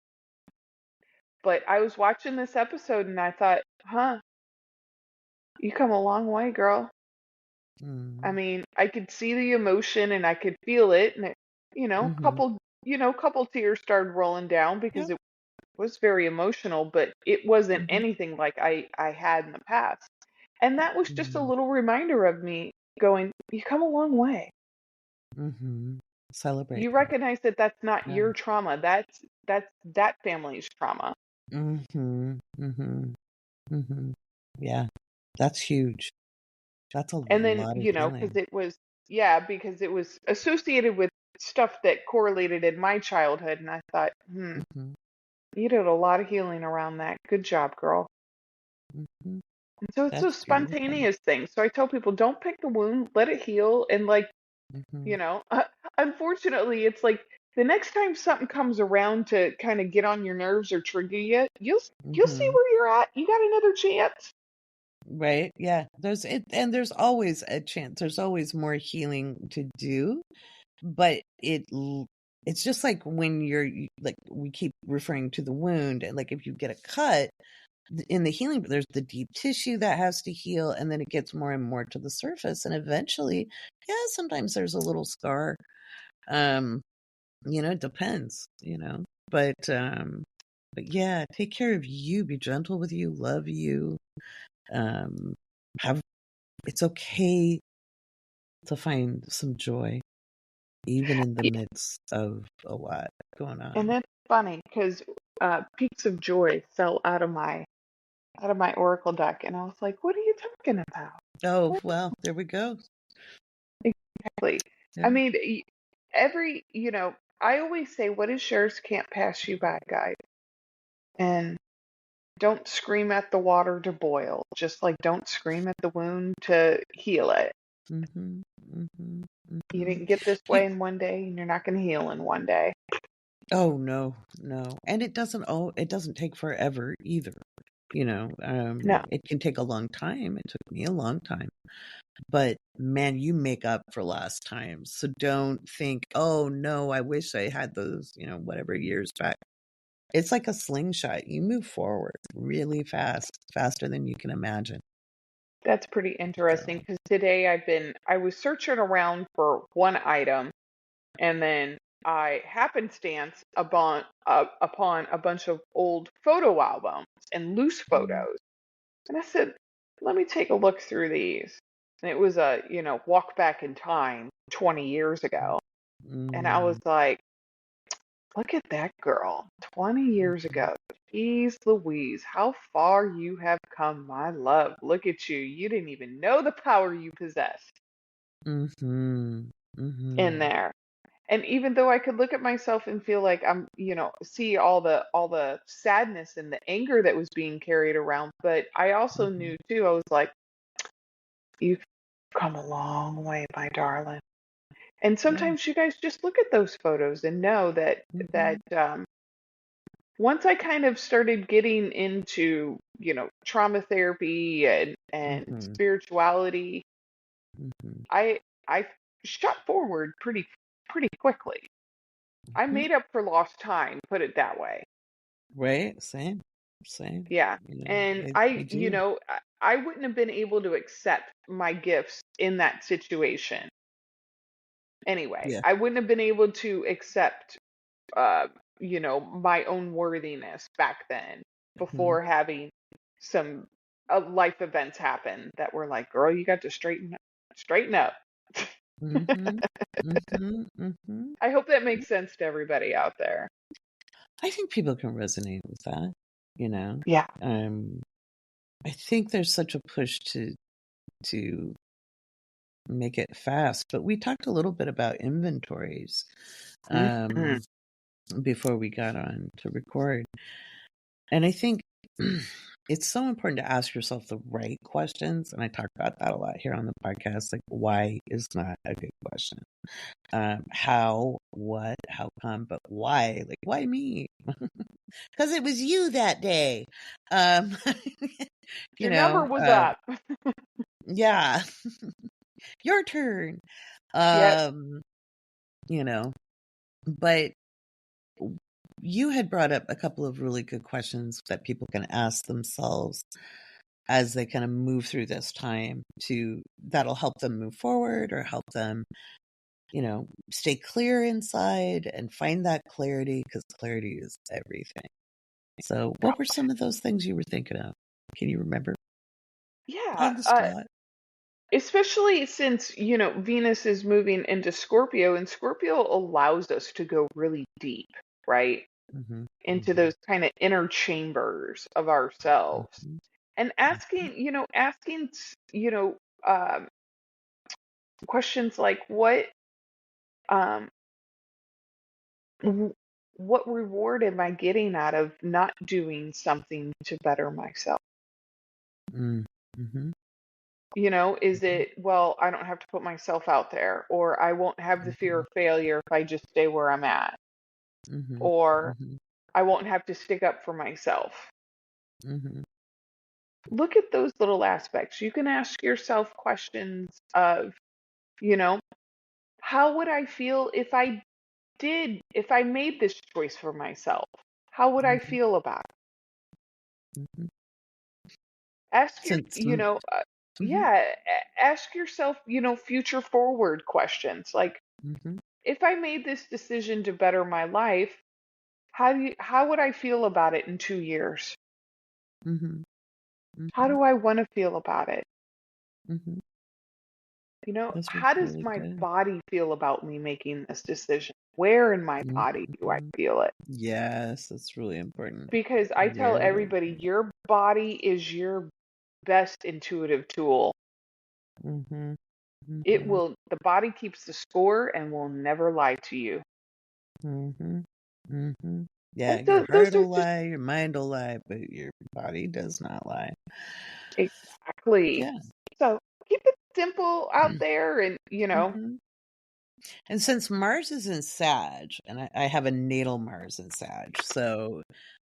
But I was watching this episode and I thought, huh, you come a long way, girl. I Mm. mean, I could see the emotion and I could feel it, and Mm-hmm. couple tears started rolling down because Yep. was very emotional, but it wasn't anything like I had in the past. And that was just a Mm-hmm. little reminder of me going, you come a long way. Mm-hmm. Celebrate You that. recognize that that's not Yeah. your trauma. That's that family's trauma. Mm-hmm. Mm-hmm. Mm-hmm. Yeah. That's huge. That's a And then, lot of because healing. it was, yeah, because it was associated with stuff that correlated in my childhood. And I thought, Mm-hmm. you did a lot of healing around that. Good job, girl. Mm-hmm. And so it's That's those beautiful. spontaneous things. So I tell people, don't pick the wound, let it heal. And like, Mm-hmm. you know, unfortunately, it's like the next time something comes around to kind of get on your nerves or trigger you, you'll see Mm-hmm. where you're at. You got another chance. Right? Yeah. And there's always a chance. There's always more healing to do, but it's just like when like we keep referring to the wound, and like if you get a cut in the healing, there's the deep tissue that has to heal, and then it gets more and more to the surface, and eventually, yeah, sometimes there's a little scar. Um, it depends, but yeah, take care of you, be gentle with you, love you. Um, have It's okay to find some joy, even in the Yeah. midst of a lot going And on. that's funny because peaks of joy fell out of my oracle deck, and I was like, "What are you talking about?" Oh, well, there we go. Exactly. I Yeah. mean, every I always say, "What is yours can't pass you by, guys." And don't scream at the water to boil, just like don't scream at the wound to heal it. Mm-hmm. Mm-hmm. You Mm-hmm. didn't get this You, way in one day, and you're not going to heal in one day. oh no, no. And it doesn't take forever either. No, It can take a long time. It took me a long time. But man, you make up for lost time. So don't think, oh no, I wish I had those, whatever years back. It's like a slingshot. You move forward really fast, faster than you can imagine. that's pretty interesting So, because today I was searching around for one item, and then I happenstance upon a bunch of old photo albums and loose mm, photos. And I said, let me take a look through these. And it was a, walk back in time 20 years ago. And I was mm, like, look at that girl, 20 years mhm, ago. Jeez Louise, how far you have come, my love. Look at you. You didn't even know the power you possessed mhm, in mhm, there. And even though I could look at myself and feel like I'm, see all the sadness and the anger that was being carried around, but I also mhm, knew too, I was like, you've come a long way, my darling. And yeah, sometimes you guys just look at those photos and know that mhm, once I kind of started getting into, trauma therapy and mhm, spirituality, mhm, I shot forward pretty quickly. I mhm. made up for lost time, put it that way. Right? Same, same. Yeah. And I do. I wouldn't have been able to accept my gifts in that situation anyway. Yeah. I wouldn't have been able to accept uh, my own worthiness back then Mhm, before having some life events happen that were like, girl, you got to straighten up. mhm, mhm, mhm. I hope that makes sense to everybody out there. I think people can resonate with that, you know. Yeah. Um, I think there's such a push to make it fast, but we talked a little bit about inventories Mhm. um, before we got on to record. And I think it's so important to ask yourself the right questions. And I talk about that a lot here on the podcast. Like, why is not a good question. How, what, how come, but why? Like, why me? Because it was you that day. Um, you Your number know, was up. yeah, your turn. Yep. Um, you know, but you had brought up a couple of really good questions that people can ask themselves as they kind of move through this time that'll help them move forward or help them, stay clear inside and find that clarity, because clarity is everything. So what were some of those things you were thinking of? Can you remember? Yeah, On the spot. especially since, Venus is moving into Scorpio, and Scorpio allows us to go really deep, right? Mm-hmm. Into Mm-hmm. those kind of inner chambers of ourselves. Mm-hmm. And asking, um, questions like um, w- what reward am I getting out of not doing something to better myself? Mm-hmm. Is it, well, I don't have to put myself out there, or I won't have the fear Mm-hmm. of failure if I just stay where I'm at, Mm-hmm. or Mm-hmm. I won't have to stick up for myself. Mm-hmm. Look at those little aspects. You can ask yourself questions of, you know, how would I feel if I made this choice for myself? How would I Mm-hmm. feel about it? Mm-hmm. Ask Since mm-hmm. ask yourself, future forward questions. Like, Mm-hmm. if I made this decision to better my life, how would I feel about it in 2 years? Mm-hmm. How Mm-hmm. do I want to feel about it? Mm-hmm. That's How does really my good. body feel about me making this decision? Where in my body do I Mm-hmm. feel it? Yes, that's really important. Because I tell Very everybody, your body is your best intuitive tool. mm-hmm. Mm-hmm. The body keeps the score and will never lie to you. Mm-hmm. Mm-hmm. Yeah, And your those heart are will just lie, your mind will lie, but your body does not lie. exactly. Yeah. So keep it simple out there, and Mm-hmm. And since Mars is in Sag, and I have a natal Mars in Sag, so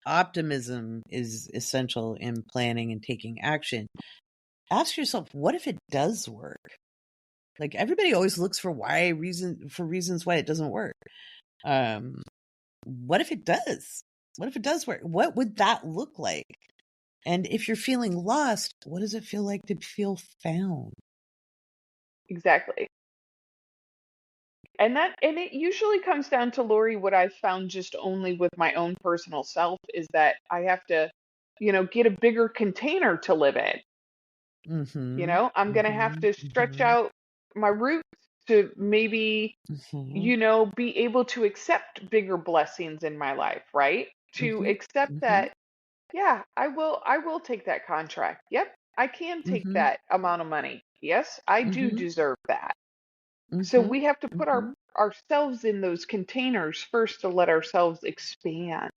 optimism is essential in planning and taking action. Ask yourself, what if it does work? Like everybody always looks for reasons why it doesn't work. Um, what if it does? What if it does work? What would that look like? And if you're feeling lost, what does it feel like to feel found? exactly. And it usually comes down to, Laurie, what I've found just only with my own personal self is that I have to, get a bigger container to live in. Mm-hmm. I'm going to have Mm-hmm. to stretch Mm-hmm. out my roots to maybe, Mm-hmm. be able to accept bigger blessings in my life, right? To Mm-hmm. accept Mm-hmm. that, yeah, I will take that contract. Yep, I can take Mm-hmm. that amount of money. Yes, I do Mm-hmm. deserve that. So Mm-hmm. we have to put Mm-hmm. ourselves in those containers first to let ourselves expand.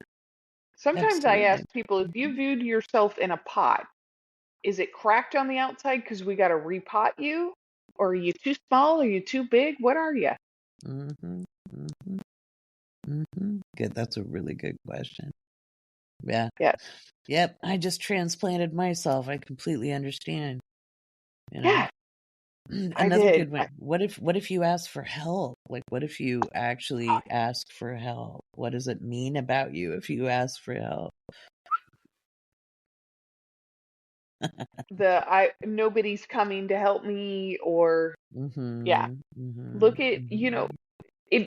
Sometimes I ask Absolutely. people, if you viewed yourself in a pot, is it cracked on the outside because we got to repot you? Or are you too small? Are you too big? What are you? Mm-hmm. Mm-hmm. Mm-hmm. Good. That's a really good question. Yeah. Yeah. Yep. I just transplanted myself. I completely understand. You know. Yeah, I Another did. good one. What if you ask for help? Like what if you actually ask for help? What does it mean about you if you ask for help? Nobody's coming to help me, or yeah. Mm-hmm. Mm-hmm. Look at, Mm-hmm. it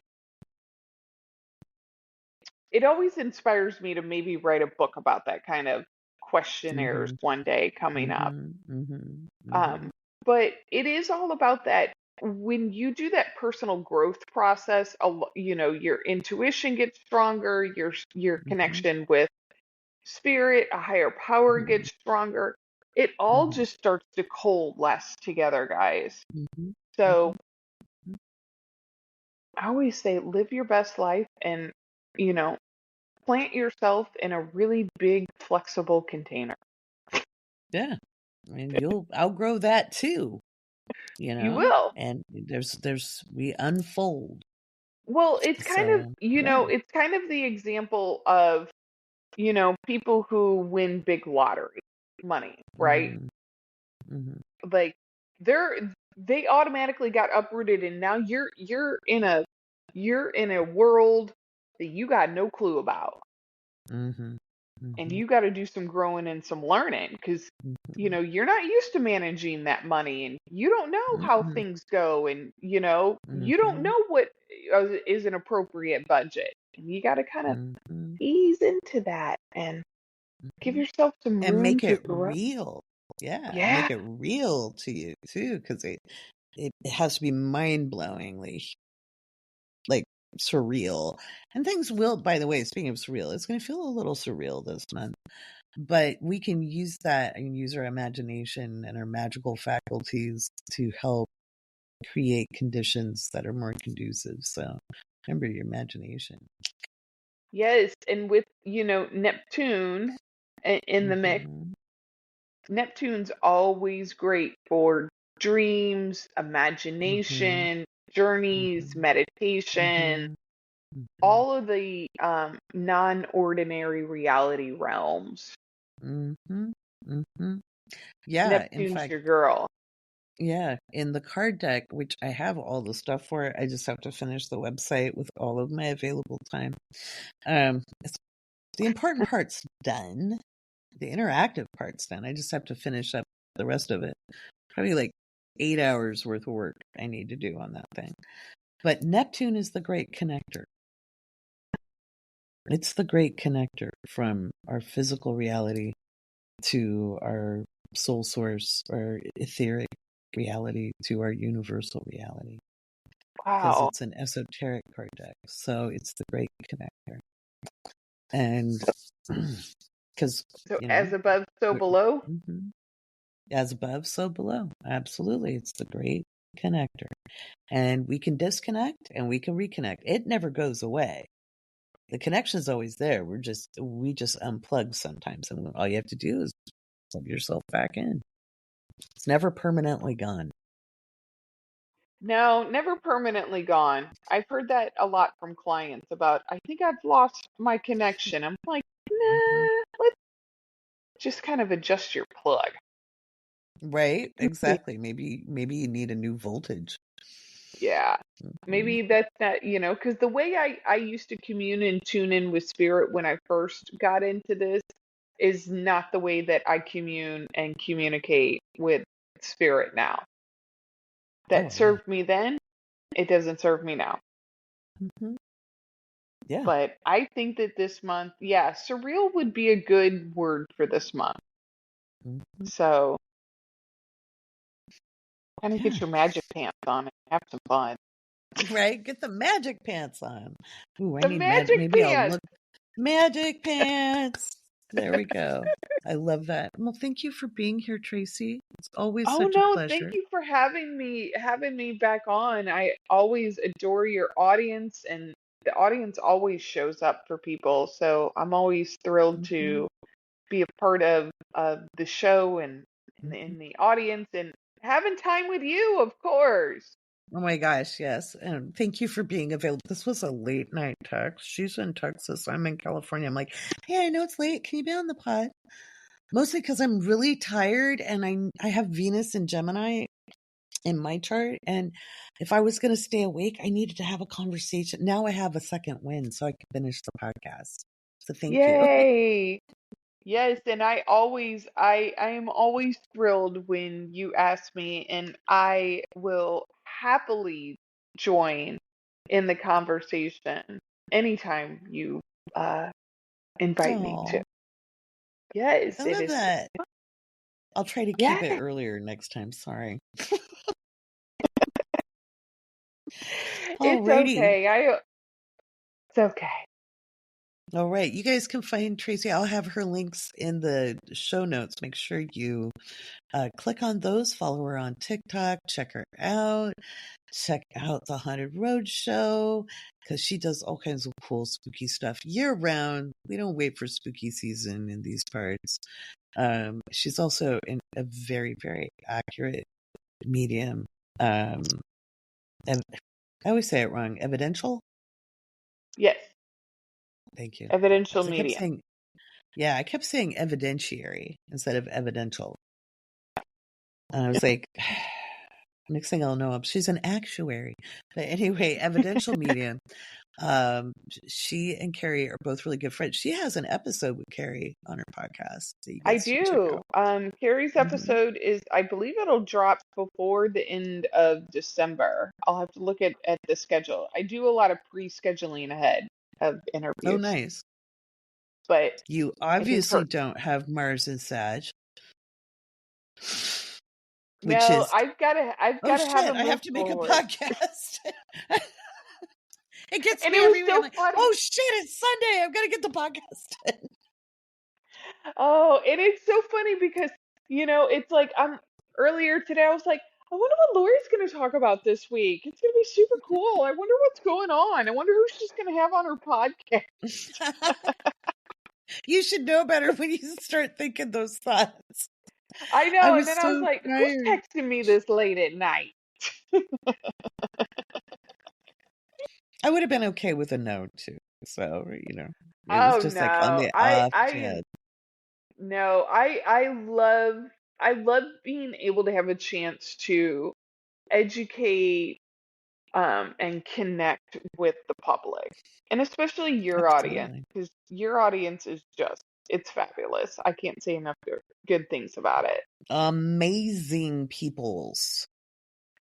it always inspires me to maybe write a book about that kind of questionnaires Mm-hmm. one day coming up. Mm-hmm. Mm-hmm. Mm-hmm. Um, but it is all about that. When you do that personal growth process, your intuition gets stronger, your Mm-hmm. connection with spirit, a higher power Mm-hmm. gets stronger. It all Mm-hmm. just starts to coalesce together, guys. Mm-hmm. So Mm-hmm. I always say, live your best life, and, you know, plant yourself in a really big, flexible container. Yeah. And you'll outgrow that too, You will. and we unfold. Well, it's kind of, So, yeah. it's kind of the example of, people who win big lottery money, right? Mm-hmm. Mm-hmm. Like, they automatically got uprooted, and now you're in a world that you got no clue about. Mm-hmm. And Mm-hmm. you got to do some growing and some learning, because Mm-hmm. you're not used to managing that money, and you don't know how Mm-hmm. things go, and you don't Mm-hmm. know what is an appropriate budget, and you got to kind of Mm-hmm. ease into that. And Give hmm yourself some And room make to it grow. real. Yeah, Yeah. make it real to you too, because it has to be mind-blowingly like surreal. And things will, by the way, speaking of surreal, it's going to feel a little surreal this month. But we can use that and use our imagination and our magical faculties to help create conditions that are more conducive. So remember your imagination. Yes. And with, Neptune in the mix, hmm Neptune's always great for dreams, hmm imagination, journeys, hmm meditation, hmm hmm all of the non-ordinary reality realms. hmm hmm Yeah, in Neptune's fact, your girl. yeah, in the card deck, which I have all the stuff for, I just have to finish the website with all of my available time. It's the important part's done. The interactive part's done. I just have to finish up the rest of it. Probably like 8 hours worth of work I need to do on that thing. But Neptune is the great connector. It's the great connector from our physical reality to our soul source, our etheric reality to our universal reality. Because Wow. it's an esoteric card deck. So it's the great connector. And because, So you know, as above, so below. mhm, as above, so below. Absolutely. It's the great connector. And we can disconnect and we can reconnect. It never goes away. The connection is always there. We just unplug sometimes. And all you have to do is plug yourself back in. It's never permanently gone. No, never permanently gone. I've heard that a lot from clients about, I think I've lost my connection. I'm like, Mhm. nah, let's just kind of adjust your plug. Right? Exactly. Maybe you need a new voltage. Yeah. Mhm. Maybe that's not, because the way I used to commune and tune in with spirit when I first got into this is not the way that I commune and communicate with spirit now. That Oh yeah. served me then, it doesn't serve me now. hmm Yeah. But I think that this month, yeah, surreal would be a good word for this month. hmm So kind of Yeah. get your magic pants on and have some fun. Right? Get the magic pants on. Ooh, I The need magic. magic Maybe I'll pants. look magic pants. There we go. I love that. Well, thank you for being here, Tracy. It's always Oh such a no, thank pleasure. you for having me back on. I always adore your audience, and the audience always shows up for people. So I'm always thrilled hmm to be a part of the show and hmm in the audience and having time with you, of course. Oh my gosh, yes. And thank you for being available. This was a late night text. She's in Texas. I'm in California. I'm like, hey, I know it's late. Can you be on the pod? Mostly because I'm really tired and I have Venus and Gemini in my chart. And if I was going to stay awake, I needed to have a conversation. Now I have a second win so I can finish the podcast. So thank you. Yay! Yes, and I am always thrilled when you ask me, and I will happily join in the conversation anytime you uh invite me to. Oh, Yes, I it love is. that. I'll try to keep it Yeah, earlier next time. Sorry. it's Alrighty. okay. It's okay. All right. You guys can find Tracy. I'll have her links in the show notes. Make sure you click on those, follow her on TikTok, check her out, check out the Haunted Road Show because she does all kinds of cool, spooky stuff year round. We don't wait for spooky season in these parts. She's also a very, very accurate medium. Um, I always say it wrong. Evidential? Yes, Thank you. evidential Because medium. I kept saying evidentiary instead of evidential. And I was like, next thing I'll know, she's an actuary. But anyway, evidential medium. She and Carrie are both really good friends. She has an episode with Carrie on her podcast that you I guys should check do. out. Carrie's hmm episode is, I believe it'll drop before the end of December. I'll have to look at the schedule. I do a lot of pre-scheduling ahead of Oh, interviews. nice. but You I think obviously don't have Mars in Sag, which no, is, I've oh gotta have shit, him I move have to make a forward. podcast. It gets And me it was every week. I'm so like, funny. oh shit, it's Sunday. I've got to get the podcast done. Oh, and it's so funny because, it's like earlier today I was like, I wonder what Lori's going to talk about this week. It's going to be super cool. I wonder what's going on. I wonder who she's going to have on her podcast. You should know better when you start thinking those thoughts. I I know. And was then I was so like, who's tired. texting me this late at night? I would have been okay with a no too. So, it was Oh just like on no. the off chance. No, I love being able to have a chance to educate and connect with the public, and especially your audience, Absolutely. because your audience is just, it's fabulous. I can't say enough good things about it. Amazing peoples.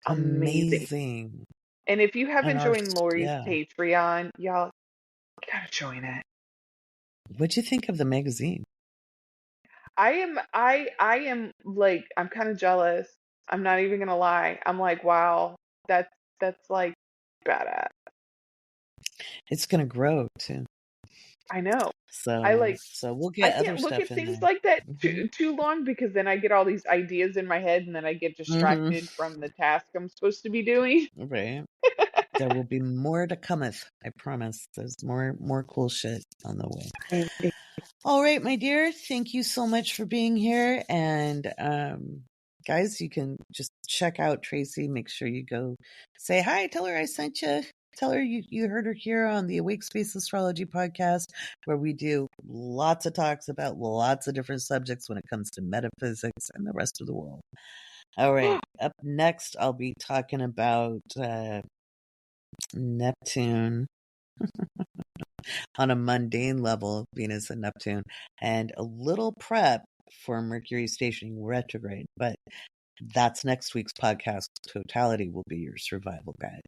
Amazing. Amazing. And if you And haven't joined Lori's yeah. Patreon, y'all gotta join it. What'd you think of the magazine? I am like, I'm kind of jealous. I'm not even gonna lie. I'm like, wow, that's like badass. It's gonna grow too. I know. So we'll I get other can't look stuff at in things there. like that hmm too long, because then I get all these ideas in my head and then I get hmm distracted from the task I'm supposed to be doing. Right. There will be more to cometh. I promise. There's more cool shit on the way. I- All right, my dear. Thank you so much for being here. And guys, you can just check out Tracy. Make sure you go say hi. Tell her I sent you. Tell her you heard her here on the Awake Space Astrology Podcast, where we do lots of talks about lots of different subjects when it comes to metaphysics and the rest of the world. All right. Up next, I'll be talking about Neptune on a mundane level, Venus and Neptune, and a little prep for Mercury stationing retrograde. But that's next week's podcast. Totality will be your survival guide.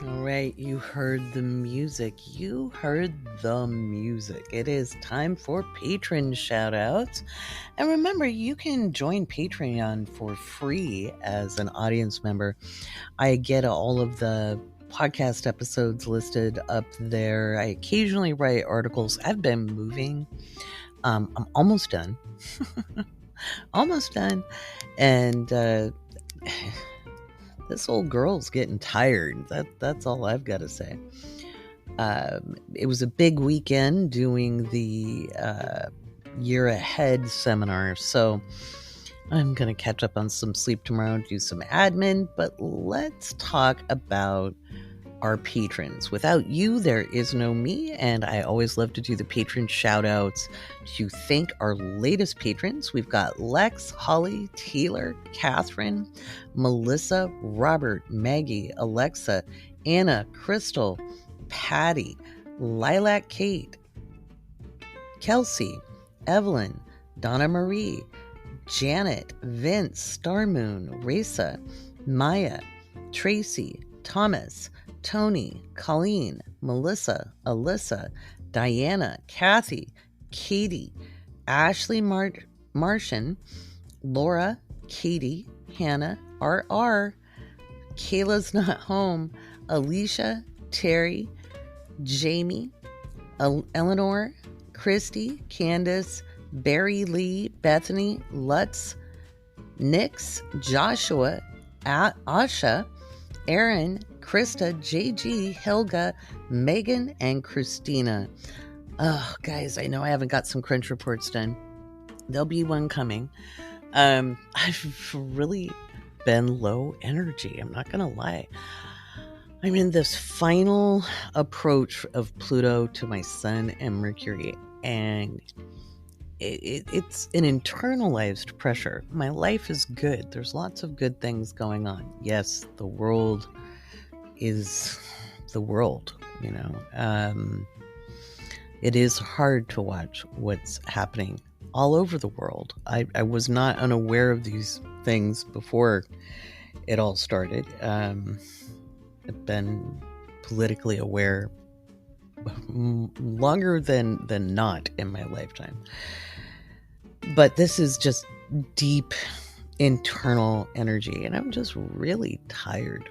All right, you heard the music. You heard the music. It is time for patron shout outs. And remember, you can join Patreon for free as an audience member. I get all of the podcast episodes listed up there. I occasionally write articles. I've been moving. I'm almost done. Almost done. And this old girl's getting tired. That's all I've got to say. It was a big weekend doing the year ahead seminar, so I'm going to catch up on some sleep tomorrow, do some admin, but let's talk about our patrons. Without you, there is no me, and I always love to do the patron shout outs to thank our latest patrons. We've got Lex, Holly, Taylor, Catherine, Melissa, Robert, Maggie, Alexa, Anna, Crystal, Patty, Lilac Kate, Kelsey, Evelyn, Donna Marie, Janet, Vince, Star Moon, Raisa, Maya, Tracy, Thomas, Tony, Colleen, Melissa, Alyssa, Diana, Kathy, Katie, Ashley Martian, Laura, Katie, Hannah, RR, Kayla's Not Home, Alicia, Terry, Jamie, Eleanor, Christy, Candace, Barry Lee, Bethany, Lutz, Nix, Joshua, Asha, Aaron, Krista, JG, Helga, Megan, and Christina. Oh, guys, I know I haven't got some crunch reports done. There'll be one coming. I've really been low energy. I'm not going to lie. I'm in this final approach of Pluto to my Sun and Mercury, and it's an internalized pressure. My life is good. There's lots of good things going on. Yes, the world is the world, it is hard to watch what's happening all over the world. I was not unaware of these things before it all started. I've been politically aware longer than not in my lifetime. But this is just deep internal energy, and I'm just really tired.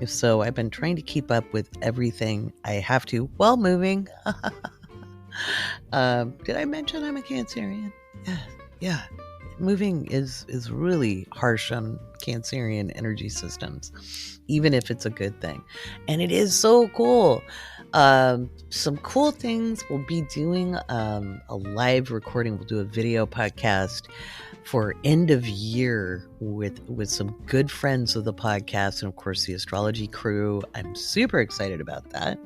So I've been trying to keep up with everything I have to while moving. Did I mention I'm a Cancerian? Yeah. Moving is really harsh on Cancerian energy systems, even if it's a good thing. And it is so cool. Some cool things. We'll be doing a live recording. We'll do a video podcast for end of year with some good friends of the podcast and of course the astrology crew. I'm super excited about that.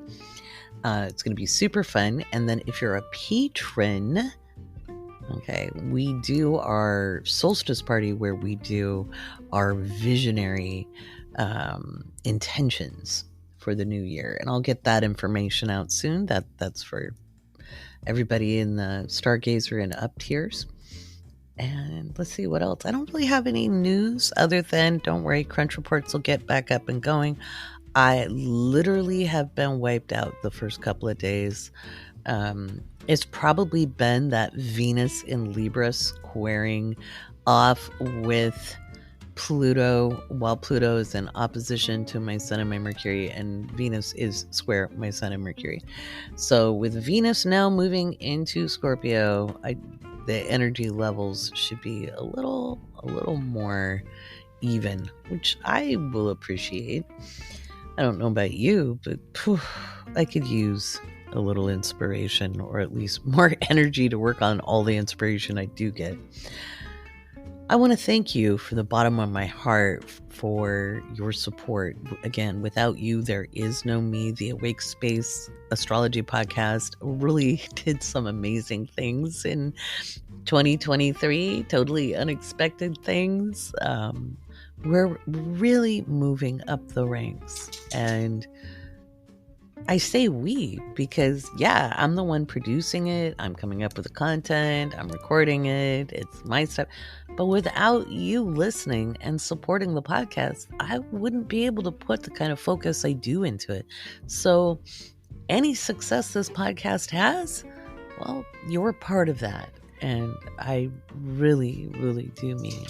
It's going to be super fun. And then if you're a patron, okay, we do our solstice party where we do our visionary intentions for the new year. And I'll get that information out soon. That's for everybody in the Stargazer and up tiers. And let's see what else. I don't really have any news other than, don't worry, Crunch Reports will get back up and going. I literally have been wiped out the first couple of days. It's probably been that Venus in Libra squaring off with Pluto, while Pluto is in opposition to my Sun and my Mercury, and Venus is square my Sun and Mercury. So with Venus now moving into Scorpio, the energy levels should be a little more even, which I will appreciate. I don't know about you, but I could use a little inspiration, or at least more energy to work on all the inspiration I do get. I want to thank you from the bottom of my heart for your support. Again, without you, there is no me. The Awake Space Astrology Podcast really did some amazing things in 2023, totally unexpected things. We're really moving up the ranks, and I say we because, yeah, I'm the one producing it. I'm coming up with the content. I'm recording it. It's my stuff. But without you listening and supporting the podcast, I wouldn't be able to put the kind of focus I do into it. So any success this podcast has, well, you're part of that. And I really, really do mean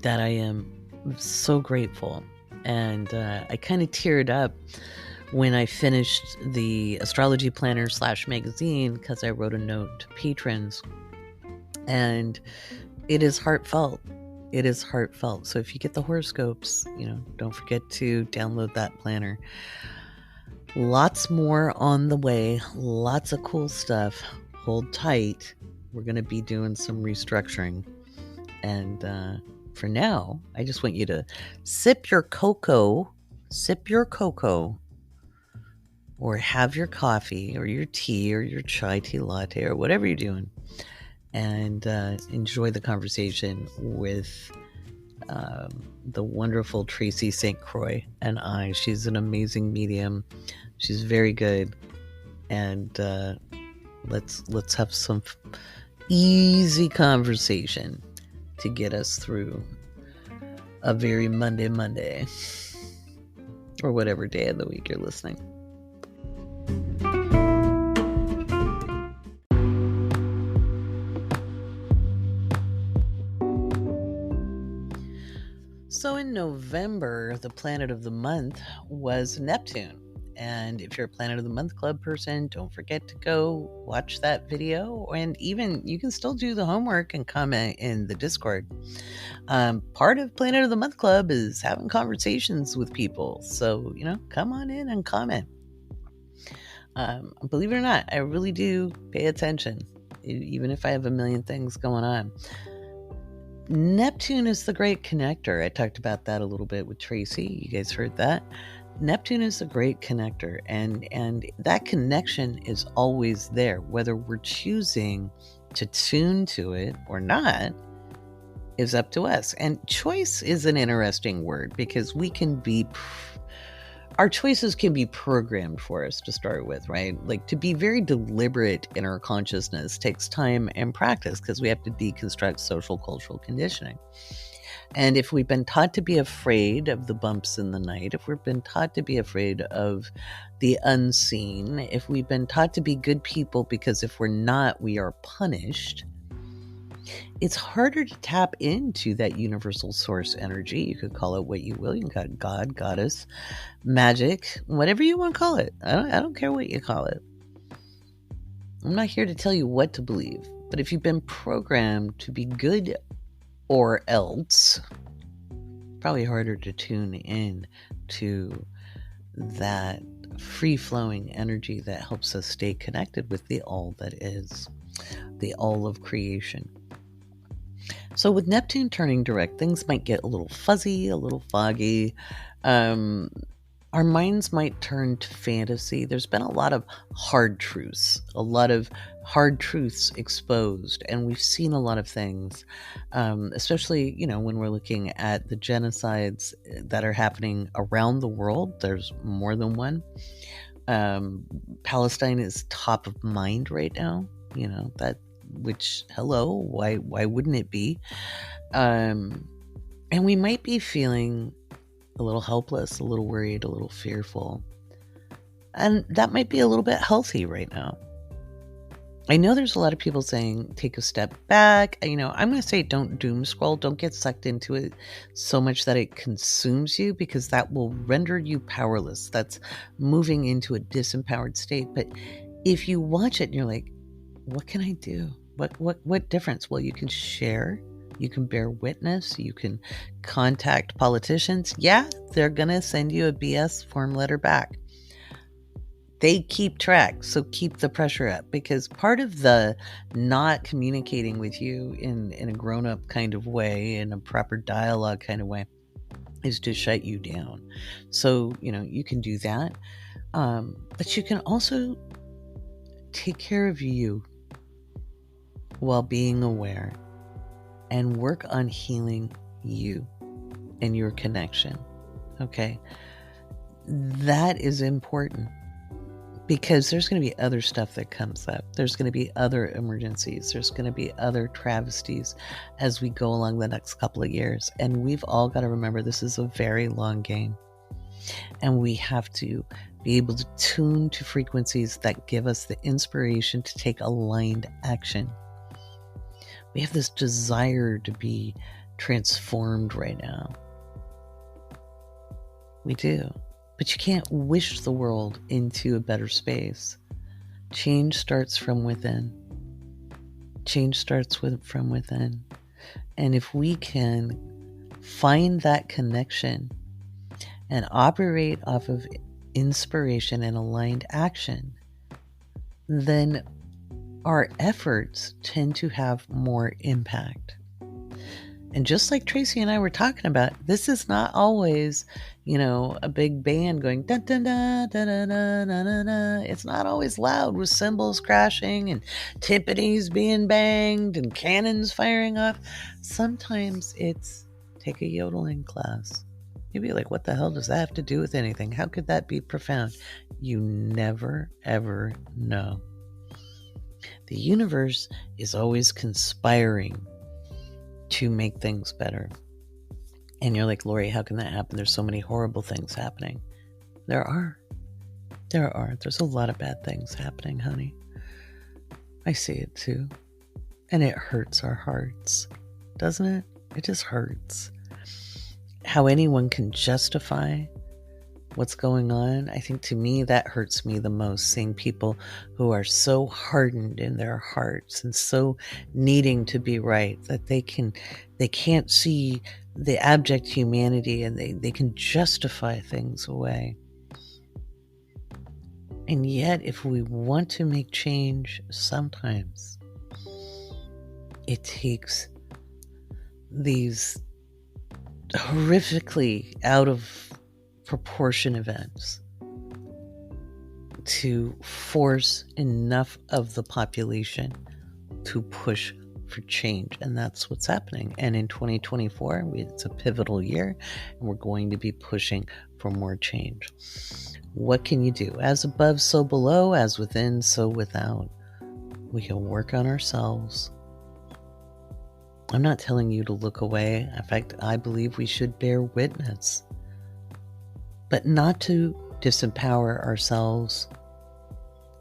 that I am so grateful. And I kind of teared up when I finished the astrology planner / magazine, because I wrote a note to patrons, and it is heartfelt. It is heartfelt. So if you get the horoscopes, don't forget to download that planner. Lots more on the way. Lots of cool stuff. Hold tight. We're going to be doing some restructuring. And for now, I just want you to sip your cocoa, or have your coffee or your tea or your chai tea latte or whatever you're doing, and enjoy the conversation with the wonderful Tracy St. Croi and I. She's an amazing medium. She's very good. And let's have some easy conversation to get us through a very Monday, or whatever day of the week you're listening. So in November, the planet of the month was Neptune. And if you're a Planet of the Month Club person, don't forget to go watch that video. And even you can still do the homework and comment in the Discord. Part of Planet of the Month Club is having conversations with people. So, come on in and comment. Believe it or not, I really do pay attention, even if I have a million things going on. Neptune is the great connector. I talked about that a little bit with Tracy. You guys heard that. Neptune is a great connector, and that connection is always there, whether we're choosing to tune to it or not is up to us. And choice is an interesting word, because our choices can be programmed for us to start with, right? Like, to be very deliberate in our consciousness takes time and practice, because we have to deconstruct social cultural conditioning. And if we've been taught to be afraid of the bumps in the night, if we've been taught to be afraid of the unseen, if we've been taught to be good people because if we're not, we are punished, it's harder to tap into that universal source energy. You could call it what you will. You can call it God, goddess, magic, whatever you want to call it. I don't care what you call it. I'm not here to tell you what to believe. But if you've been programmed to be good or else, probably harder to tune in to that free-flowing energy that helps us stay connected with the all that is, the all of creation. So with Neptune turning direct, things might get a little fuzzy, a little foggy. Our minds might turn to fantasy. There's been a lot of hard truths exposed, and we've seen a lot of things, especially, when we're looking at the genocides that are happening around the world. There's more than one. Palestine is top of mind right now, why wouldn't it be? And we might be feeling a little helpless, a little worried, a little fearful. And that might be a little bit healthy right now. I know there's a lot of people saying, take a step back. I'm going to say don't doom scroll. Don't get sucked into it so much that it consumes you, because that will render you powerless. That's moving into a disempowered state. But if you watch it and you're like, what can I do? What difference? Well, you can share. You can bear witness. You can contact politicians. Yeah, they're going to send you a BS form letter back. They keep track, so keep the pressure up, because part of the not communicating with you in a grown-up kind of way, in a proper dialogue kind of way, is to shut you down. So, you can do that. But you can also take care of you while being aware, and work on healing you and your connection. Okay? That is important, because there's going to be other stuff that comes up. There's going to be other emergencies. There's going to be other travesties as we go along the next couple of years. And we've all got to remember this is a very long game. And we have to be able to tune to frequencies that give us the inspiration to take aligned action. We have this desire to be transformed right now. We do. But you can't wish the world into a better space. Change starts from within. Change starts from within. And if we can find that connection and operate off of inspiration and aligned action, then our efforts tend to have more impact. And just like Tracy and I were talking about, this is not always, a big band going da da da da da da da da. It's not always loud with cymbals crashing and timpanis being banged and cannons firing off. Sometimes it's take a yodeling class. You'd be like, what the hell does that have to do with anything? How could that be profound? You never, ever know. The universe is always conspiring to make things better. And you're like, Laurie, how can that happen? There's so many horrible things happening. There are. There's a lot of bad things happening, honey. I see it too. And it hurts our hearts, doesn't it? It just hurts. How anyone can justify what's going on, I think to me that hurts me the most, seeing people who are so hardened in their hearts and so needing to be right that they can't see the abject humanity, and they can justify things away. And yet, if we want to make change, sometimes it takes these horrifically out of proportion events to force enough of the population to push for change. And that's what's happening. And in 2024, it's a pivotal year, and we're going to be pushing for more change. What can you do? As above, so below. As within, so without. We can work on ourselves. I'm not telling you to look away. In fact, I believe we should bear witness, but not to disempower ourselves.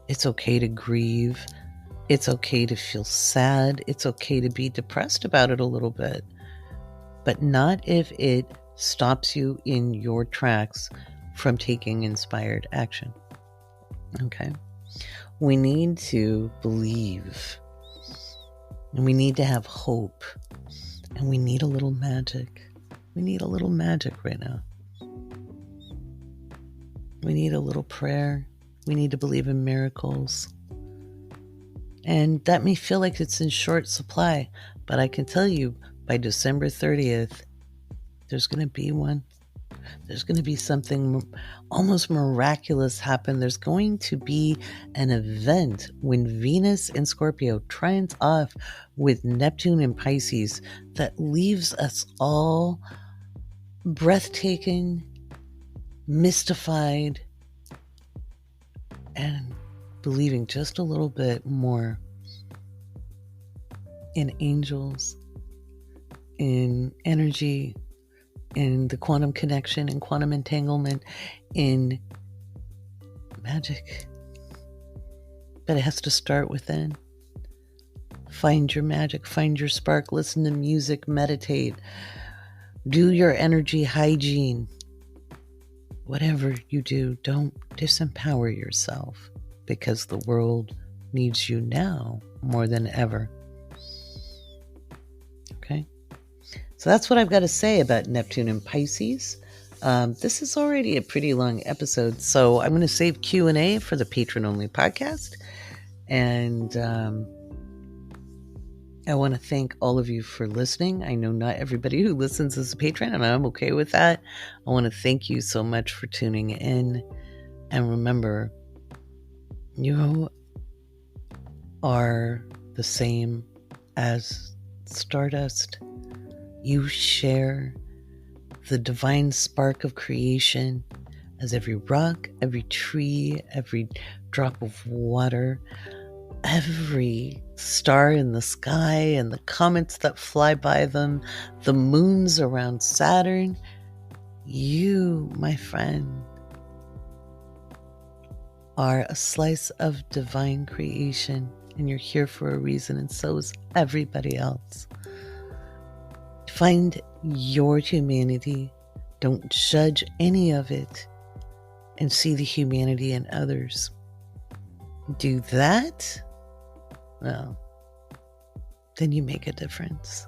It's okay to grieve. It's okay to feel sad. It's okay to be depressed about it a little bit, but not if it stops you in your tracks from taking inspired action. Okay? We need to believe, and we need to have hope, and we need a little magic. We need a little magic right now. We need a little prayer. We need to believe in miracles. And that may feel like it's in short supply, but I can tell you by December 30th, there's going to be one. There's going to be something almost miraculous happen. There's going to be an event when Venus in Scorpio trines off with Neptune in Pisces that leaves us all breathtaking, mystified, and believing just a little bit more in angels, in energy, in the quantum connection, in quantum entanglement, in magic. But it has to start within. Find your magic, find your spark, listen to music, meditate, do your energy hygiene. Whatever you do, don't disempower yourself, because the world needs you now more than ever. Okay? So that's what I've got to say about Neptune and Pisces. This is already a pretty long episode, so I'm going to save Q&A for the patron-only podcast. And I want to thank all of you for listening. I know not everybody who listens is a patron, and I'm okay with that. I want to thank you so much for tuning in. And remember, you are the same as stardust. You share the divine spark of creation as every rock, every tree, every drop of water, every star in the sky and the comets that fly by them, the moons around Saturn. You, my friend, are a slice of divine creation, and you're here for a reason, and so is everybody else. Find your humanity. Don't judge any of it, and see the humanity in others. Do that, well, then you make a difference.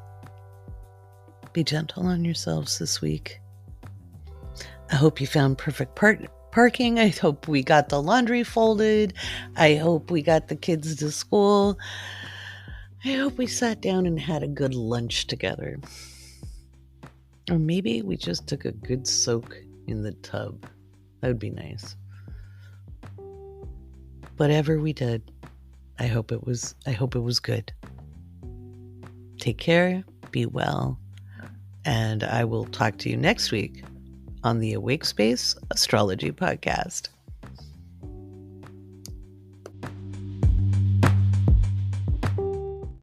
Be gentle on yourselves this week. I hope you found perfect parking. I hope we got the laundry folded. I hope we got the kids to school. I hope we sat down and had a good lunch together. Or maybe we just took a good soak in the tub. That would be nice. Whatever we did, I hope it was good. Take care, be well, and I will talk to you next week on the Awake Space Astrology Podcast.